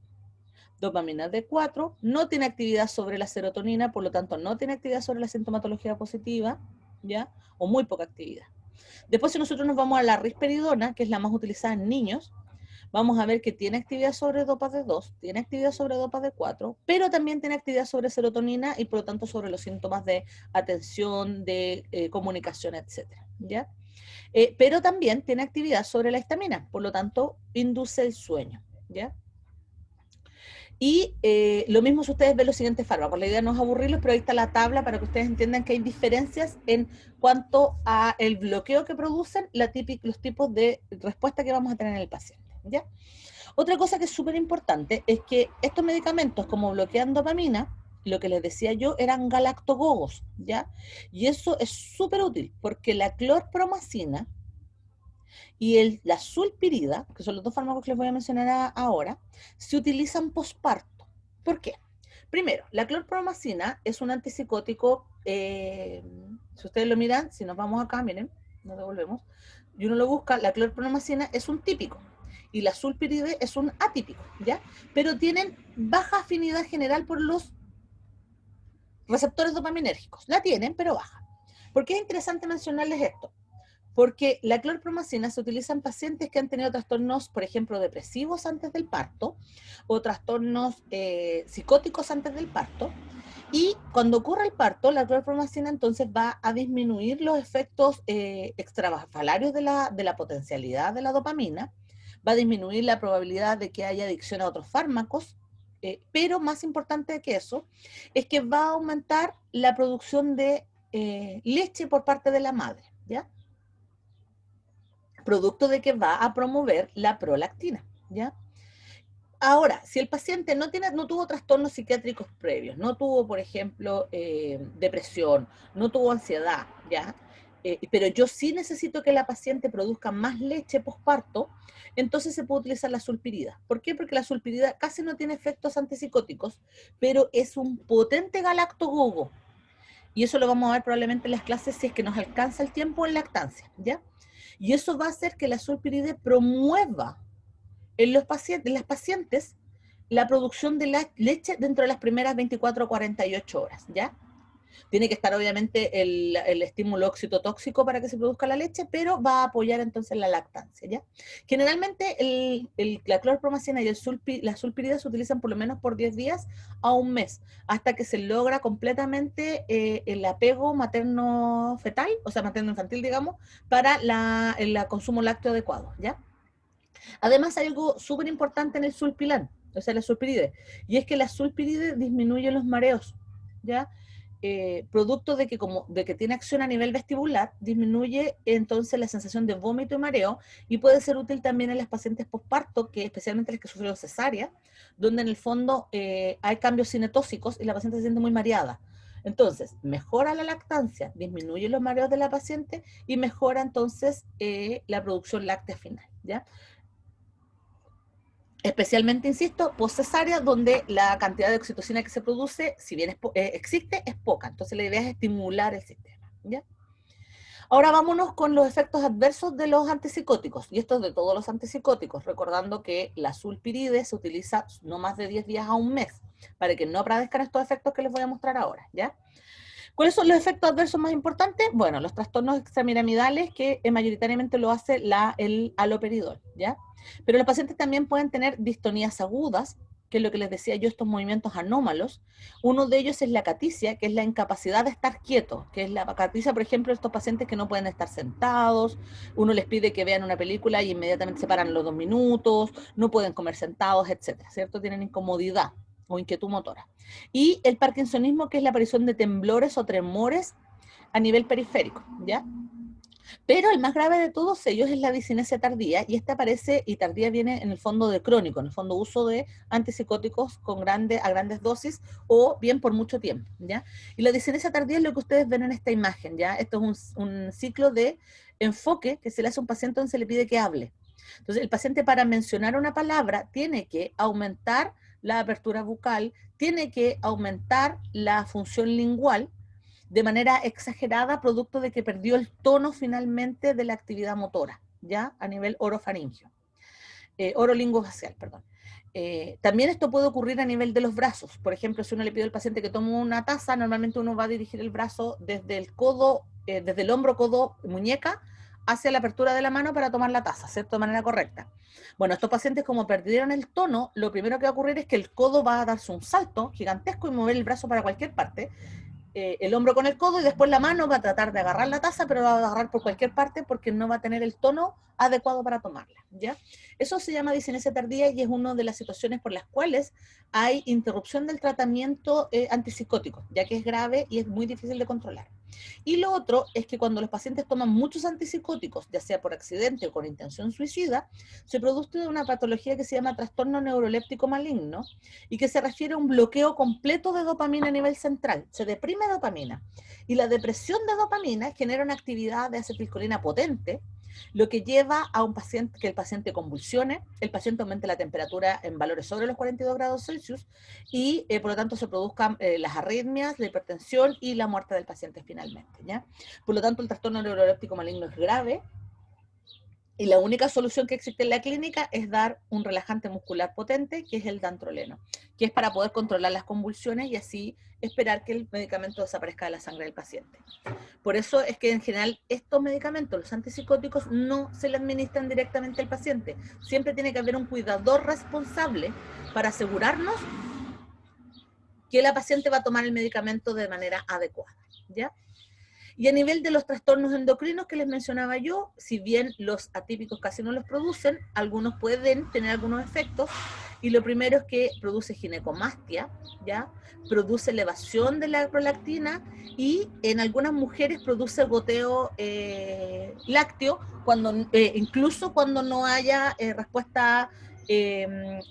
dopamina D4, no tiene actividad sobre la serotonina, por lo tanto no tiene actividad sobre la sintomatología positiva, ¿ya? O muy poca actividad. Después, si nosotros nos vamos a la risperidona, que es la más utilizada en niños, vamos a ver que tiene actividad sobre dopa D2, tiene actividad sobre dopa D4, pero también tiene actividad sobre serotonina y por lo tanto sobre los síntomas de atención, de comunicación, etcétera, ¿ya? Pero también tiene actividad sobre la histamina, por lo tanto induce el sueño, ¿ya? Y lo mismo si ustedes ven los siguientes fármacos. La idea no es aburrirlos, pero ahí está la tabla para que ustedes entiendan que hay diferencias en cuanto a el bloqueo que producen, los tipos de respuesta que vamos a tener en el paciente, ¿ya? Otra cosa que es súper importante es que estos medicamentos, como bloquean dopamina, lo que les decía yo, eran galactogogos, ¿ya? Y eso es súper útil, porque la clorpromacina y la sulpirida, que son los dos fármacos que les voy a mencionar ahora, se utilizan posparto. ¿Por qué? Primero, la clorpromacina es un antipsicótico, si ustedes lo miran, si nos vamos acá, miren, nos devolvemos, y uno lo busca, la clorpromacina es un típico y la sulpiride es un atípico, ¿ya? Pero tienen baja afinidad general por los receptores dopaminérgicos. La tienen, pero baja. ¿Por qué es interesante mencionarles esto? Porque la clorpromacina se utiliza en pacientes que han tenido trastornos, por ejemplo, depresivos antes del parto o trastornos psicóticos antes del parto. Y cuando ocurre el parto, la clorpromacina entonces va a disminuir los efectos extravascularios de la potencialidad de la dopamina, va a disminuir la probabilidad de que haya adicción a otros fármacos, pero más importante que eso, es que va a aumentar la producción de leche por parte de la madre, ¿ya? Producto de que va a promover la prolactina, ¿ya? Ahora, si el paciente no tuvo trastornos psiquiátricos previos, no tuvo, por ejemplo, depresión, no tuvo ansiedad, ¿ya? Pero yo sí necesito que la paciente produzca más leche posparto, entonces se puede utilizar la sulpirida. ¿Por qué? Porque la sulpirida casi no tiene efectos antipsicóticos, pero es un potente galactogogo. Y eso lo vamos a ver probablemente en las clases si es que nos alcanza el tiempo en lactancia, ¿ya? Y eso va a hacer que la sulpiride promueva en las pacientes la producción de la leche dentro de las primeras 24 o 48 horas, ¿ya? Tiene que estar obviamente el estímulo oxitotóxico para que se produzca la leche, pero va a apoyar entonces la lactancia, ¿ya? Generalmente la clorpromacina y la sulpirida se utilizan por lo menos por 10 días a un mes, hasta que se logra completamente el apego materno-fetal, o sea, materno-infantil, digamos, para el consumo lácteo adecuado, ¿ya? Además, hay algo súper importante en el sulpilán, o sea, la sulpiride, y es que la sulpiride disminuye los mareos, ¿ya? Producto de que tiene acción a nivel vestibular, disminuye entonces la sensación de vómito y mareo, y puede ser útil también en las pacientes posparto, que especialmente las que sufrieron cesárea, donde en el fondo hay cambios cinetóxicos y la paciente se siente muy mareada. Entonces, mejora la lactancia, disminuye los mareos de la paciente y mejora entonces la producción láctea final, ¿ya? Especialmente, insisto, postcesárea, donde la cantidad de oxitocina que se produce, si bien existe, es poca. Entonces la idea es estimular el sistema, ¿ya? Ahora vámonos con los efectos adversos de los antipsicóticos, y esto es de todos los antipsicóticos, recordando que la sulpiride se utiliza no más de 10 días a un mes, para que no aparezcan estos efectos que les voy a mostrar ahora, ¿ya? ¿Cuáles son los efectos adversos más importantes? Bueno, los trastornos extrapiramidales, que mayoritariamente lo hace el haloperidol, ¿ya? Pero los pacientes también pueden tener distonías agudas, que es lo que les decía yo, estos movimientos anómalos. Uno de ellos es la acaticia, que es la incapacidad de estar quieto, que es la acaticia, por ejemplo, de estos pacientes que no pueden estar sentados, uno les pide que vean una película y inmediatamente se paran los 2 minutos, no pueden comer sentados, etcétera, ¿cierto? Tienen incomodidad o inquietud motora. Y el parkinsonismo, que es la aparición de temblores o tremores a nivel periférico, ¿ya? Pero el más grave de todos ellos es la disinesia tardía, y esta aparece, y tardía viene en el fondo de crónico, en el fondo uso de antipsicóticos a grandes dosis o bien por mucho tiempo, ¿ya? Y la disinesia tardía es lo que ustedes ven en esta imagen, ¿ya? Esto es un ciclo de enfoque que se le hace a un paciente donde se le pide que hable. Entonces, el paciente, para mencionar una palabra, tiene que aumentar la apertura bucal, tiene que aumentar la función lingual de manera exagerada, producto de que perdió el tono finalmente de la actividad motora, ya a nivel orofaringio, orolingofacial, perdón. También esto puede ocurrir a nivel de los brazos. Por ejemplo, si uno le pide al paciente que tome una taza, normalmente uno va a dirigir el brazo desde el codo, desde el hombro, codo, muñeca, hacia la apertura de la mano para tomar la taza, ¿cierto? De manera correcta. Bueno, estos pacientes, como perdieron el tono, lo primero que va a ocurrir es que el codo va a darse un salto gigantesco y mover el brazo para cualquier parte, el hombro con el codo, y después la mano va a tratar de agarrar la taza, pero va a agarrar por cualquier parte porque no va a tener el tono adecuado para tomarla, ¿ya? Eso se llama disinesia tardía y es una de las situaciones por las cuales hay interrupción del tratamiento antipsicótico, ya que es grave y es muy difícil de controlar. Y lo otro es que cuando los pacientes toman muchos antipsicóticos, ya sea por accidente o con intención suicida, se produce una patología que se llama trastorno neuroléptico maligno y que se refiere a un bloqueo completo de dopamina a nivel central. Se deprime dopamina. Y la depresión de dopamina genera una actividad de acetilcolina potente, lo que lleva a que el paciente convulsione, el paciente aumente la temperatura en valores sobre los 42 grados Celsius y por lo tanto se produzcan las arritmias, la hipertensión y la muerte del paciente finalmente, ¿ya? Por lo tanto, el trastorno neuroléptico maligno es grave, Y la única solución que existe en la clínica es dar un relajante muscular potente, que es el dantroleno, que es para poder controlar las convulsiones y así esperar que el medicamento desaparezca de la sangre del paciente. Por eso es que en general estos medicamentos, los antipsicóticos, no se le administran directamente al paciente. Siempre tiene que haber un cuidador responsable para asegurarnos que la paciente va a tomar el medicamento de manera adecuada, ¿ya? Y a nivel de los trastornos endocrinos que les mencionaba yo, si bien los atípicos casi no los producen, algunos pueden tener algunos efectos, y lo primero es que produce ginecomastia, ¿ya? Produce elevación de la prolactina, y en algunas mujeres produce goteo lácteo, incluso cuando no haya respuesta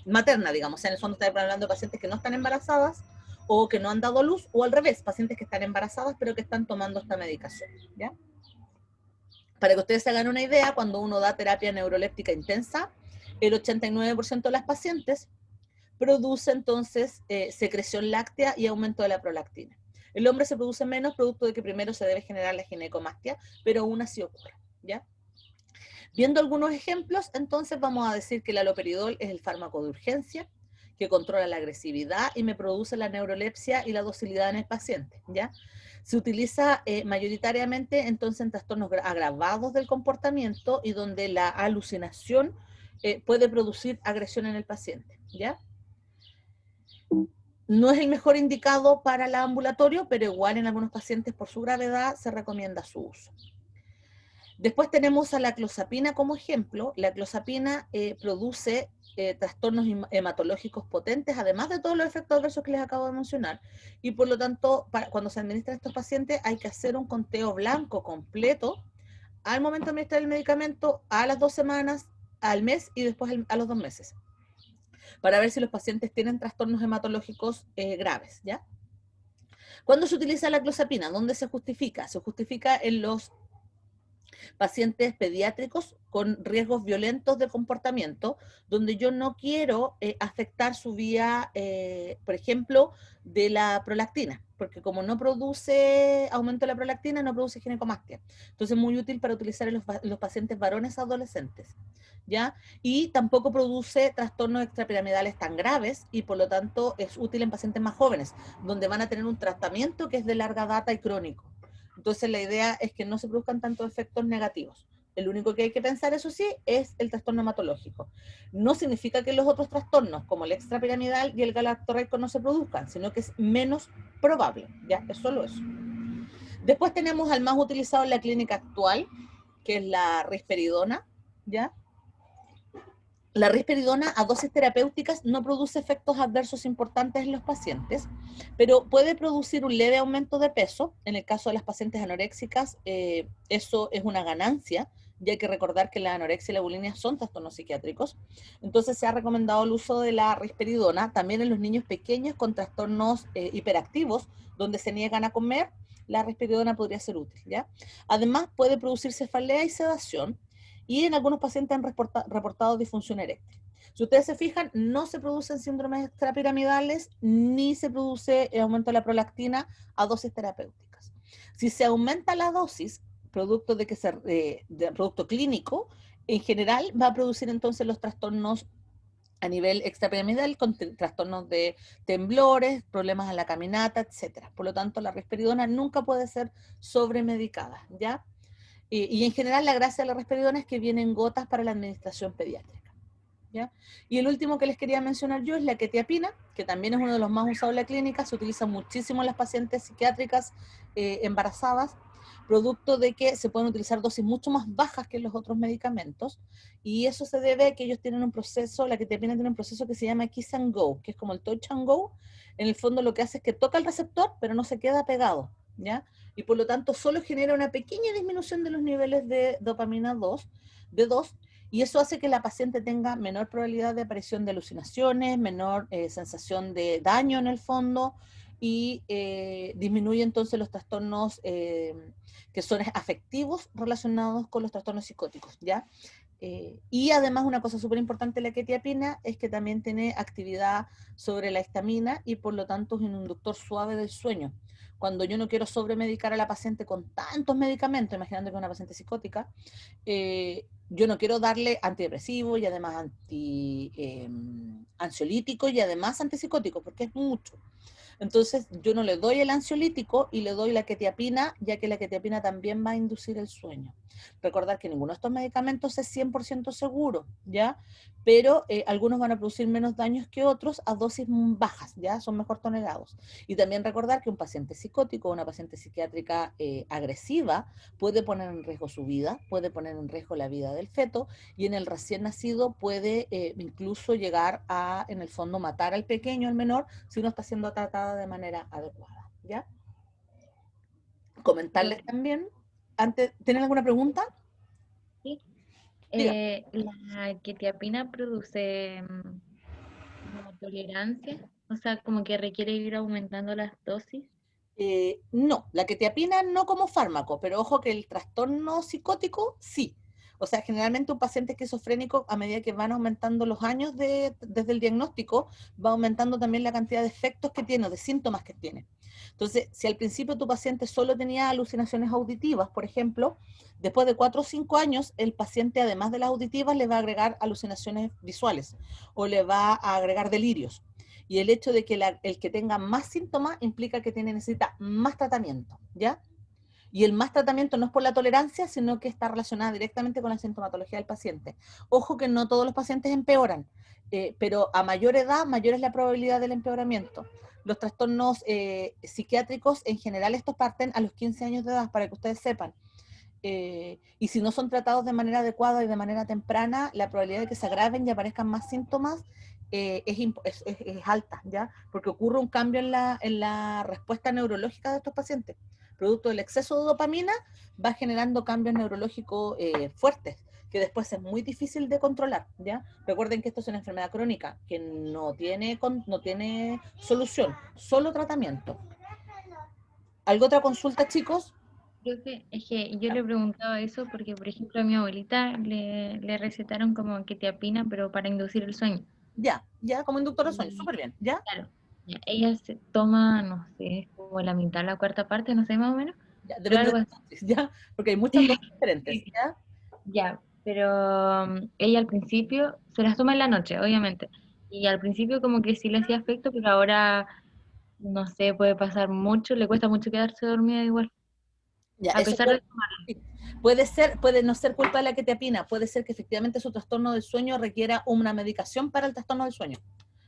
materna, digamos. En el fondo estamos hablando de pacientes que no están embarazadas, o que no han dado a luz, o al revés, pacientes que están embarazadas pero que están tomando esta medicación, ¿ya? Para que ustedes se hagan una idea, cuando uno da terapia neuroléptica intensa, el 89% de las pacientes produce entonces secreción láctea y aumento de la prolactina. El hombre se produce menos, producto de que primero se debe generar la ginecomastia, pero aún así ocurre, ¿ya? Viendo algunos ejemplos, entonces vamos a decir que el haloperidol es el fármaco de urgencia, que controla la agresividad y me produce la neurolepsia y la docilidad en el paciente, ¿ya? Se utiliza mayoritariamente entonces en trastornos agravados del comportamiento y donde la alucinación puede producir agresión en el paciente, ¿ya? No es el mejor indicado para el ambulatorio, pero igual en algunos pacientes por su gravedad se recomienda su uso. Después tenemos a la clozapina como ejemplo. La clozapina produce trastornos hematológicos potentes, además de todos los efectos adversos que les acabo de mencionar, y por lo tanto, cuando se administra a estos pacientes hay que hacer un conteo blanco completo al momento de administrar el medicamento, a las 2 semanas, al mes y después a los 2 meses, para ver si los pacientes tienen trastornos hematológicos graves, ¿ya? ¿Cuándo se utiliza la clozapina? ¿Dónde se justifica? Se justifica en los pacientes pediátricos con riesgos violentos de comportamiento, donde yo no quiero afectar su vía, por ejemplo, de la prolactina, porque como no produce aumento de la prolactina, no produce ginecomastia. Entonces es muy útil para utilizar en los pacientes varones adolescentes, ¿ya? Y tampoco produce trastornos extrapiramidales tan graves y por lo tanto es útil en pacientes más jóvenes, donde van a tener un tratamiento que es de larga data y crónico. Entonces la idea es que no se produzcan tantos efectos negativos. El único que hay que pensar, eso sí, es el trastorno hematológico. No significa que los otros trastornos, como el extrapiramidal y el galactorreico, no se produzcan, sino que es menos probable, ¿ya? Es solo eso. Después tenemos al más utilizado en la clínica actual, que es la risperidona, ¿ya? La risperidona a dosis terapéuticas no produce efectos adversos importantes en los pacientes, pero puede producir un leve aumento de peso. En el caso de las pacientes anoréxicas, eso es una ganancia, y hay que recordar que la anorexia y la bulimia son trastornos psiquiátricos. Entonces se ha recomendado el uso de la risperidona también en los niños pequeños con trastornos hiperactivos, donde se niegan a comer. La risperidona podría ser útil, ¿ya? Además, puede producir cefalea y sedación, y en algunos pacientes han reportado disfunción eréctil. Si ustedes se fijan, no se producen síndromes extrapiramidales ni se produce aumento de la prolactina a dosis terapéuticas. Si se aumenta la dosis, producto producto clínico, en general va a producir entonces los trastornos a nivel extrapiramidal, con trastornos de temblores, problemas a la caminata, etc. Por lo tanto, la risperidona nunca puede ser sobremedicada, ¿ya? Y en general la gracia de la risperidona es que vienen gotas para la administración pediátrica, ¿ya? Y el último que les quería mencionar yo es la quetiapina, que también es uno de los más usados en la clínica, se utiliza muchísimo en las pacientes psiquiátricas embarazadas, producto de que se pueden utilizar dosis mucho más bajas que los otros medicamentos, y eso se debe a que ellos tienen un proceso, la quetiapina tiene un proceso que se llama Kiss and Go, que es como el touch and go. En el fondo lo que hace es que toca el receptor, pero no se queda pegado, ¿ya? Y por lo tanto solo genera una pequeña disminución de los niveles de dopamina 2, y eso hace que la paciente tenga menor probabilidad de aparición de alucinaciones, menor sensación de daño en el fondo, y disminuye entonces los trastornos que son afectivos relacionados con los trastornos psicóticos, ¿ya? Y además una cosa súper importante de la quetiapina es que también tiene actividad sobre la histamina y por lo tanto es un inductor suave del sueño. cuando yo no quiero sobremedicar a la paciente con tantos medicamentos, imaginando que es una paciente psicótica, yo no quiero darle antidepresivo y además ansiolítico y además antipsicótico, porque es mucho. Entonces yo no le doy el ansiolítico y le doy la quetiapina, ya que la quetiapina también va a inducir el sueño. Recordar que ninguno de estos medicamentos es 100% seguro, ¿ya? Pero algunos van a producir menos daños que otros a dosis bajas, ¿ya? Son mejor tolerados. Y también recordar que un paciente psicótico o una paciente psiquiátrica agresiva puede poner en riesgo su vida, puede poner en riesgo la vida del feto, y en el recién nacido puede incluso llegar a, en el fondo, matar al pequeño, al menor, si no está siendo tratada de manera adecuada, ¿ya? Comentarles también, antes, ¿tienen alguna pregunta? Sí. Diga. La quetiapina produce como tolerancia, o sea, como que requiere ir aumentando las dosis. No, la quetiapina no como fármaco, pero ojo que el trastorno psicótico sí. O sea, generalmente un paciente esquizofrénico, a medida que van aumentando los años desde el diagnóstico, va aumentando también la cantidad de efectos que tiene, o de síntomas que tiene. Entonces, si al principio tu paciente solo tenía alucinaciones auditivas, por ejemplo, después de 4 o 5 años, el paciente, además de las auditivas, le va a agregar alucinaciones visuales o le va a agregar delirios. Y el hecho de que el que tenga más síntomas implica que necesita más tratamiento, ¿ya? Y el más tratamiento no es por la tolerancia, sino que está relacionada directamente con la sintomatología del paciente. Ojo que no todos los pacientes empeoran, pero a mayor edad, mayor es la probabilidad del empeoramiento. Los trastornos psiquiátricos, en general, estos parten a los 15 años de edad, para que ustedes sepan. Y si no son tratados de manera adecuada y de manera temprana, la probabilidad de que se agraven y aparezcan más síntomas es alta, ¿ya? Porque ocurre un cambio en la respuesta neurológica de estos pacientes. Producto del exceso de dopamina va generando cambios neurológicos fuertes, que después es muy difícil de controlar, ¿ya? Recuerden que esto es una enfermedad crónica, que no tiene solución, solo tratamiento. ¿Alguna otra consulta, chicos? Profe, es que yo le preguntaba eso porque, por ejemplo, a mi abuelita le recetaron como quetiapina, pero para inducir el sueño. Ya, como inductor de sueño, Y súper bien, ¿ya? claro, ya, ella se toma, no sé, como la mitad, la cuarta parte, no sé más o menos, Ya, pero depende algo de así. la dosis, ¿ya? Porque hay muchas dosis diferentes, Sí, ¿ya? ya, pero ella al principio se las toma en la noche, obviamente. Y al principio como que sí le hacía efecto, pero ahora, no sé, puede pasar mucho, le cuesta mucho quedarse dormida igual, Ya, a eso pesar de tomarlo. sí. Puede no ser culpa de la quetiapina, puede ser que efectivamente su trastorno del sueño requiera una medicación para el trastorno del sueño,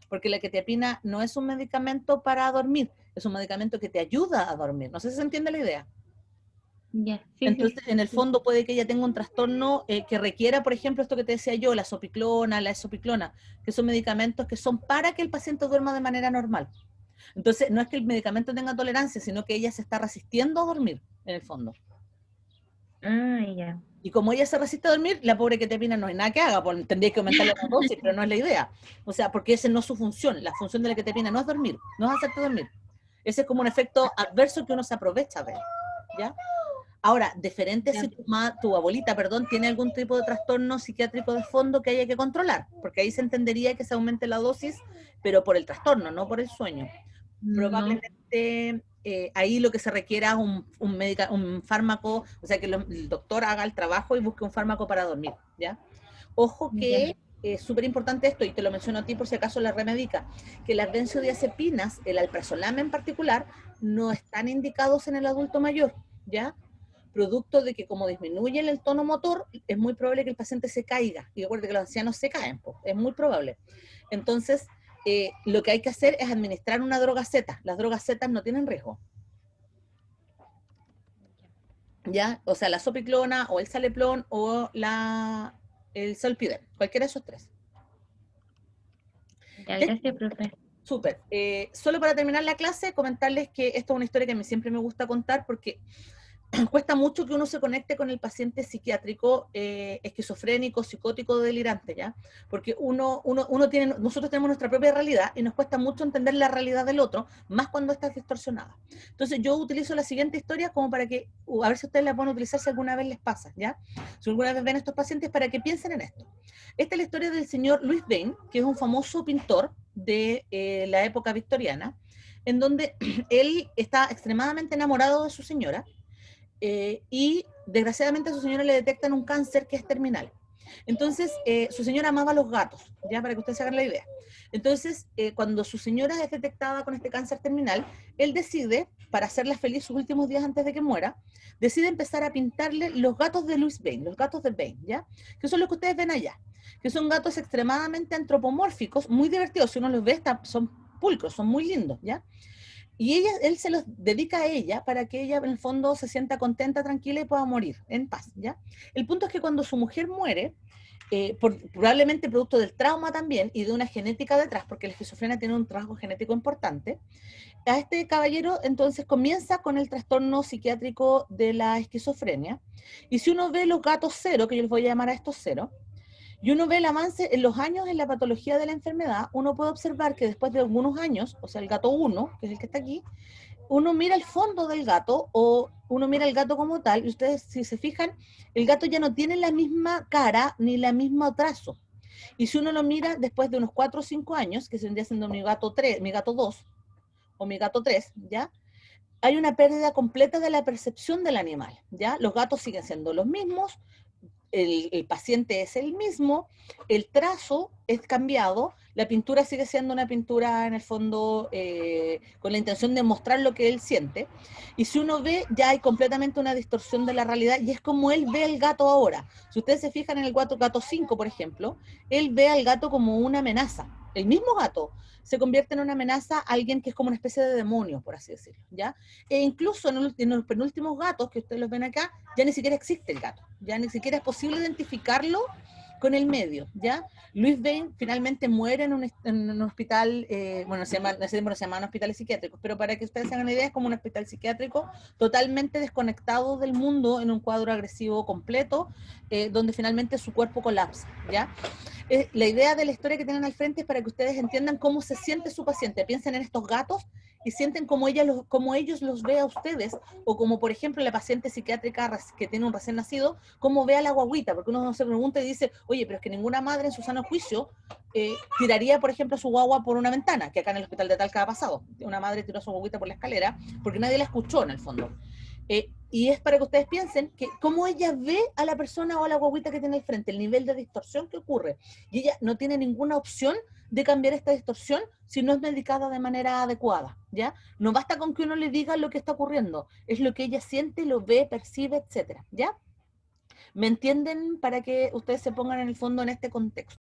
porque la quetiapina no es un medicamento para dormir, es un medicamento que te ayuda a dormir. No sé si se entiende la idea. Ya, sí, sí, Entonces, en el sí. fondo puede que ella tenga un trastorno que requiera, por ejemplo, esto que te decía yo, la sopiclona, la esopiclona, que son medicamentos que son para que el paciente duerma de manera normal. Entonces, no es que el medicamento tenga tolerancia, sino que ella se está resistiendo a dormir, en el fondo. Ah, ya. Y como ella se resiste a dormir, la pobre quetiapina no hay nada que haga, tendría que aumentarle la dosis, pero no es la idea. O sea, porque esa no es su función. La función de la quetiapina no es dormir, no es hacerte dormir. Ese es como un efecto adverso que uno se aprovecha de, ¿ya? Ahora, diferente Ya. si tu abuelita, perdón, tiene algún tipo de trastorno psiquiátrico de fondo que haya que controlar, porque ahí se entendería que se aumente la dosis, pero por el trastorno, no por el sueño. No, Probablemente ahí lo que se requiera es un fármaco, o sea, que el doctor haga el trabajo y busque un fármaco para dormir, ¿ya? Ojo ya. que es súper importante esto, y te lo menciono a ti por si acaso la remedica, que las benzodiazepinas, el alprazolam en particular, no están indicados en el adulto mayor, ¿ya? Producto de que como disminuyen el tono motor, es muy probable que el paciente se caiga. Y recuerde que los ancianos se caen, pues, es muy probable. Entonces, lo que hay que hacer es administrar una droga Z. Las drogas Z no tienen riesgo, ¿ya? O sea, la sopiclona o el saleplón o el solpidem, cualquiera de esos tres. Ya, ¿Ya? gracias, profe. Súper. Solo para terminar la clase, comentarles que esto es una historia que a mí siempre me gusta contar porque cuesta mucho que uno se conecte con el paciente psiquiátrico, esquizofrénico, psicótico, delirante, ¿ya? Porque nosotros tenemos nuestra propia realidad y nos cuesta mucho entender la realidad del otro, más cuando está distorsionada. Entonces yo utilizo la siguiente historia como para que, a ver si ustedes la pueden utilizar si alguna vez les pasa, ¿ya? Si alguna vez ven a estos pacientes, para que piensen en esto. Esta es la historia del señor Louis Bain, que es un famoso pintor de la época victoriana. en donde él está extremadamente enamorado de su señora, y desgraciadamente a su señora le detectan un cáncer que es terminal. Entonces, su señora amaba a los gatos, ya para que ustedes se hagan la idea. Entonces, cuando su señora es detectada con este cáncer terminal, él decide, para hacerla feliz sus últimos días antes de que muera, decide empezar a pintarle los gatos de Louis Bain, los gatos de Bain, ¿ya? Que son los que ustedes ven allá, que son gatos extremadamente antropomórficos, muy divertidos, si uno los ve, son pulcros, son muy lindos, ¿ya? Y él se los dedica a ella para que ella en el fondo se sienta contenta, tranquila y pueda morir en paz, ¿ya? El punto es que cuando su mujer muere, probablemente producto del trauma también y de una genética detrás, porque la esquizofrenia tiene un rasgo genético importante, a este caballero entonces comienza con el trastorno psiquiátrico de la esquizofrenia. Y si uno ve los gatos cero, que yo les voy a llamar a estos cero, y uno ve el avance en los años en la patología de la enfermedad, uno puede observar que después de algunos años, o sea, el gato 1, que es el que está aquí, uno mira el fondo del gato o uno mira el gato como tal, y ustedes si se fijan, el gato ya no tiene la misma cara ni la misma trazo. Y si uno lo mira después de unos 4 o 5 años, que vendría siendo mi gato 3, mi gato 2 o mi gato 3, ¿ya? Hay una pérdida completa de la percepción del animal, ¿ya? Los gatos siguen siendo los mismos, el paciente es el mismo, el trazo es cambiado, la pintura sigue siendo una pintura en el fondo con la intención de mostrar lo que él siente, y si uno ve ya hay completamente una distorsión de la realidad y es como él ve al gato ahora. Si ustedes se fijan en el gato 5, por ejemplo, él ve al gato como una amenaza. El mismo gato se convierte en una amenaza a alguien que es como una especie de demonio, por así decirlo, ¿ya? E incluso en los penúltimos gatos, que ustedes los ven acá, ya ni siquiera existe el gato, ya ni siquiera es posible identificarlo con el medio, ¿ya? Louis Bain finalmente muere en un hospital, bueno, se llaman hospitales psiquiátricos, pero para que ustedes se hagan una idea, es como un hospital psiquiátrico totalmente desconectado del mundo en un cuadro agresivo completo, donde finalmente su cuerpo colapsa, ¿ya? La idea de la historia que tienen al frente es para que ustedes entiendan cómo se siente su paciente. Piensen en estos gatos y sienten cómo ellos los ve a ustedes, o como por ejemplo la paciente psiquiátrica que tiene un recién nacido, cómo ve a la guaguita, porque uno se pregunta y dice, oye, pero es que ninguna madre en su sano juicio tiraría, por ejemplo, a su guagua por una ventana, que acá en el hospital de Talca ha pasado. Una madre tiró a su guaguita por la escalera porque nadie la escuchó en el fondo. Y es para que ustedes piensen que cómo ella ve a la persona o a la guaguita que tiene al frente, el nivel de distorsión que ocurre. Y ella no tiene ninguna opción de cambiar esta distorsión si no es medicada de manera adecuada, ¿ya? No basta con que uno le diga lo que está ocurriendo, es lo que ella siente, lo ve, percibe, etcétera, ¿ya? ¿Me entienden? Para que ustedes se pongan en el fondo en este contexto.